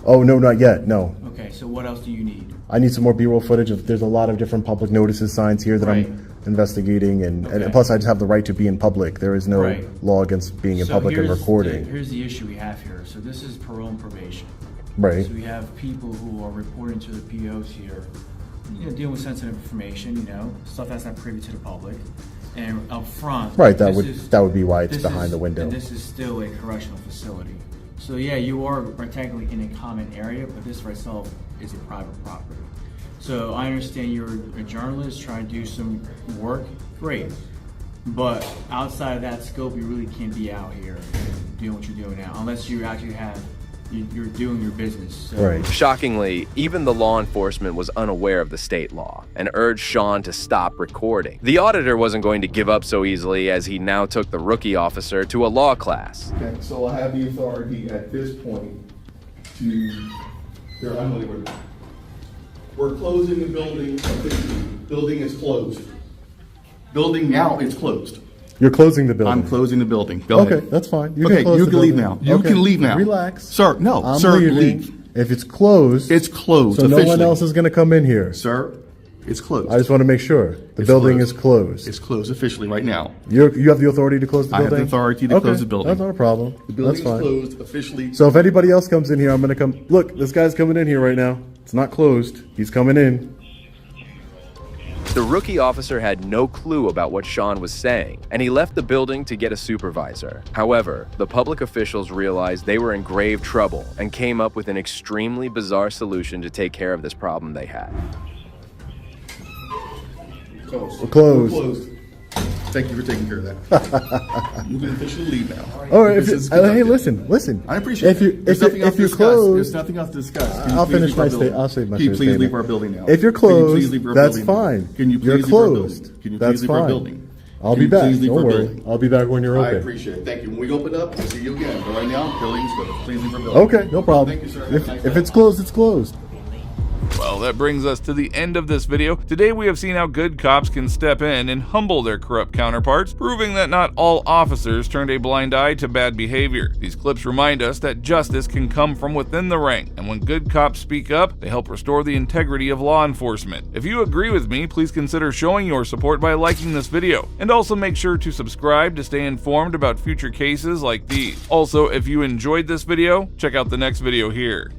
Oh, no, not yet, no. Okay, so what else do you need? I need some more B-roll footage. There's a lot of different public notices, signs here that I'm investigating, and plus I just have the right to be in public. There is no law against being in public and recording. Here's the issue we have here. So this is parole and probation. Right. So we have people who are reporting to the POs here, dealing with sensitive information, stuff that's not privy to the public. And up front, right, that would be why it's behind the window. And this is still a correctional facility. So yeah, you are technically in a common area, but this for itself is a private property. So I understand you're a journalist trying to do some work, great. But outside of that scope, you really can't be out here doing what you're doing now, unless you actually you're doing your business. So. Right. Shockingly, even the law enforcement was unaware of the state law and urged Sean to stop recording. The auditor wasn't going to give up so easily as he now took the rookie officer to a law class. Okay, so I have the authority at this point to, we're closing the building officially. Building is closed. Building now is closed. You're closing the building. I'm closing the building. Go ahead. Okay, that's fine. You can leave now. You can leave now. Relax. Sir, no. I'm sir, leaving. leave. If it's closed. It's closed So officially. no one else is going to come in here. Sir, it's closed. I just want to make sure. The building is closed. It's closed officially right now. You have the authority to close the building? I have the authority to close the building. That's not a problem. The building That's fine. is closed officially. So if anybody else comes in here, I'm going to come. Look, this guy's coming in here right now. It's not closed. He's coming in. The rookie officer had no clue about what Sean was saying, and he left the building to get a supervisor. However, the public officials realized they were in grave trouble and came up with an extremely bizarre solution to take care of this problem they had. Closed. We're closed. We're closed. Thank you for taking care of that. You can officially leave now. All right. Hey, listen. I appreciate it. There's nothing else to discuss. There's nothing else to discuss. I'll finish my statement. I'll say my statement. Can you please leave our building now? If you're closed, that's fine. Can you please leave our building? Can you please leave our building? I'll be back. Don't worry. I'll be back when you're open. I appreciate it. Thank you. When we open up, we'll see you again. But right now, building's closed. Please leave our building. Okay, no problem. Thank you, sir. If it's closed, it's closed. Well, that brings us to the end of this video. Today we have seen how good cops can step in and humble their corrupt counterparts, proving that not all officers turned a blind eye to bad behavior. These clips remind us that justice can come from within the rank, and when good cops speak up, they help restore the integrity of law enforcement. If you agree with me, please consider showing your support by liking this video, and also make sure to subscribe to stay informed about future cases like these. Also, if you enjoyed this video, check out the next video here.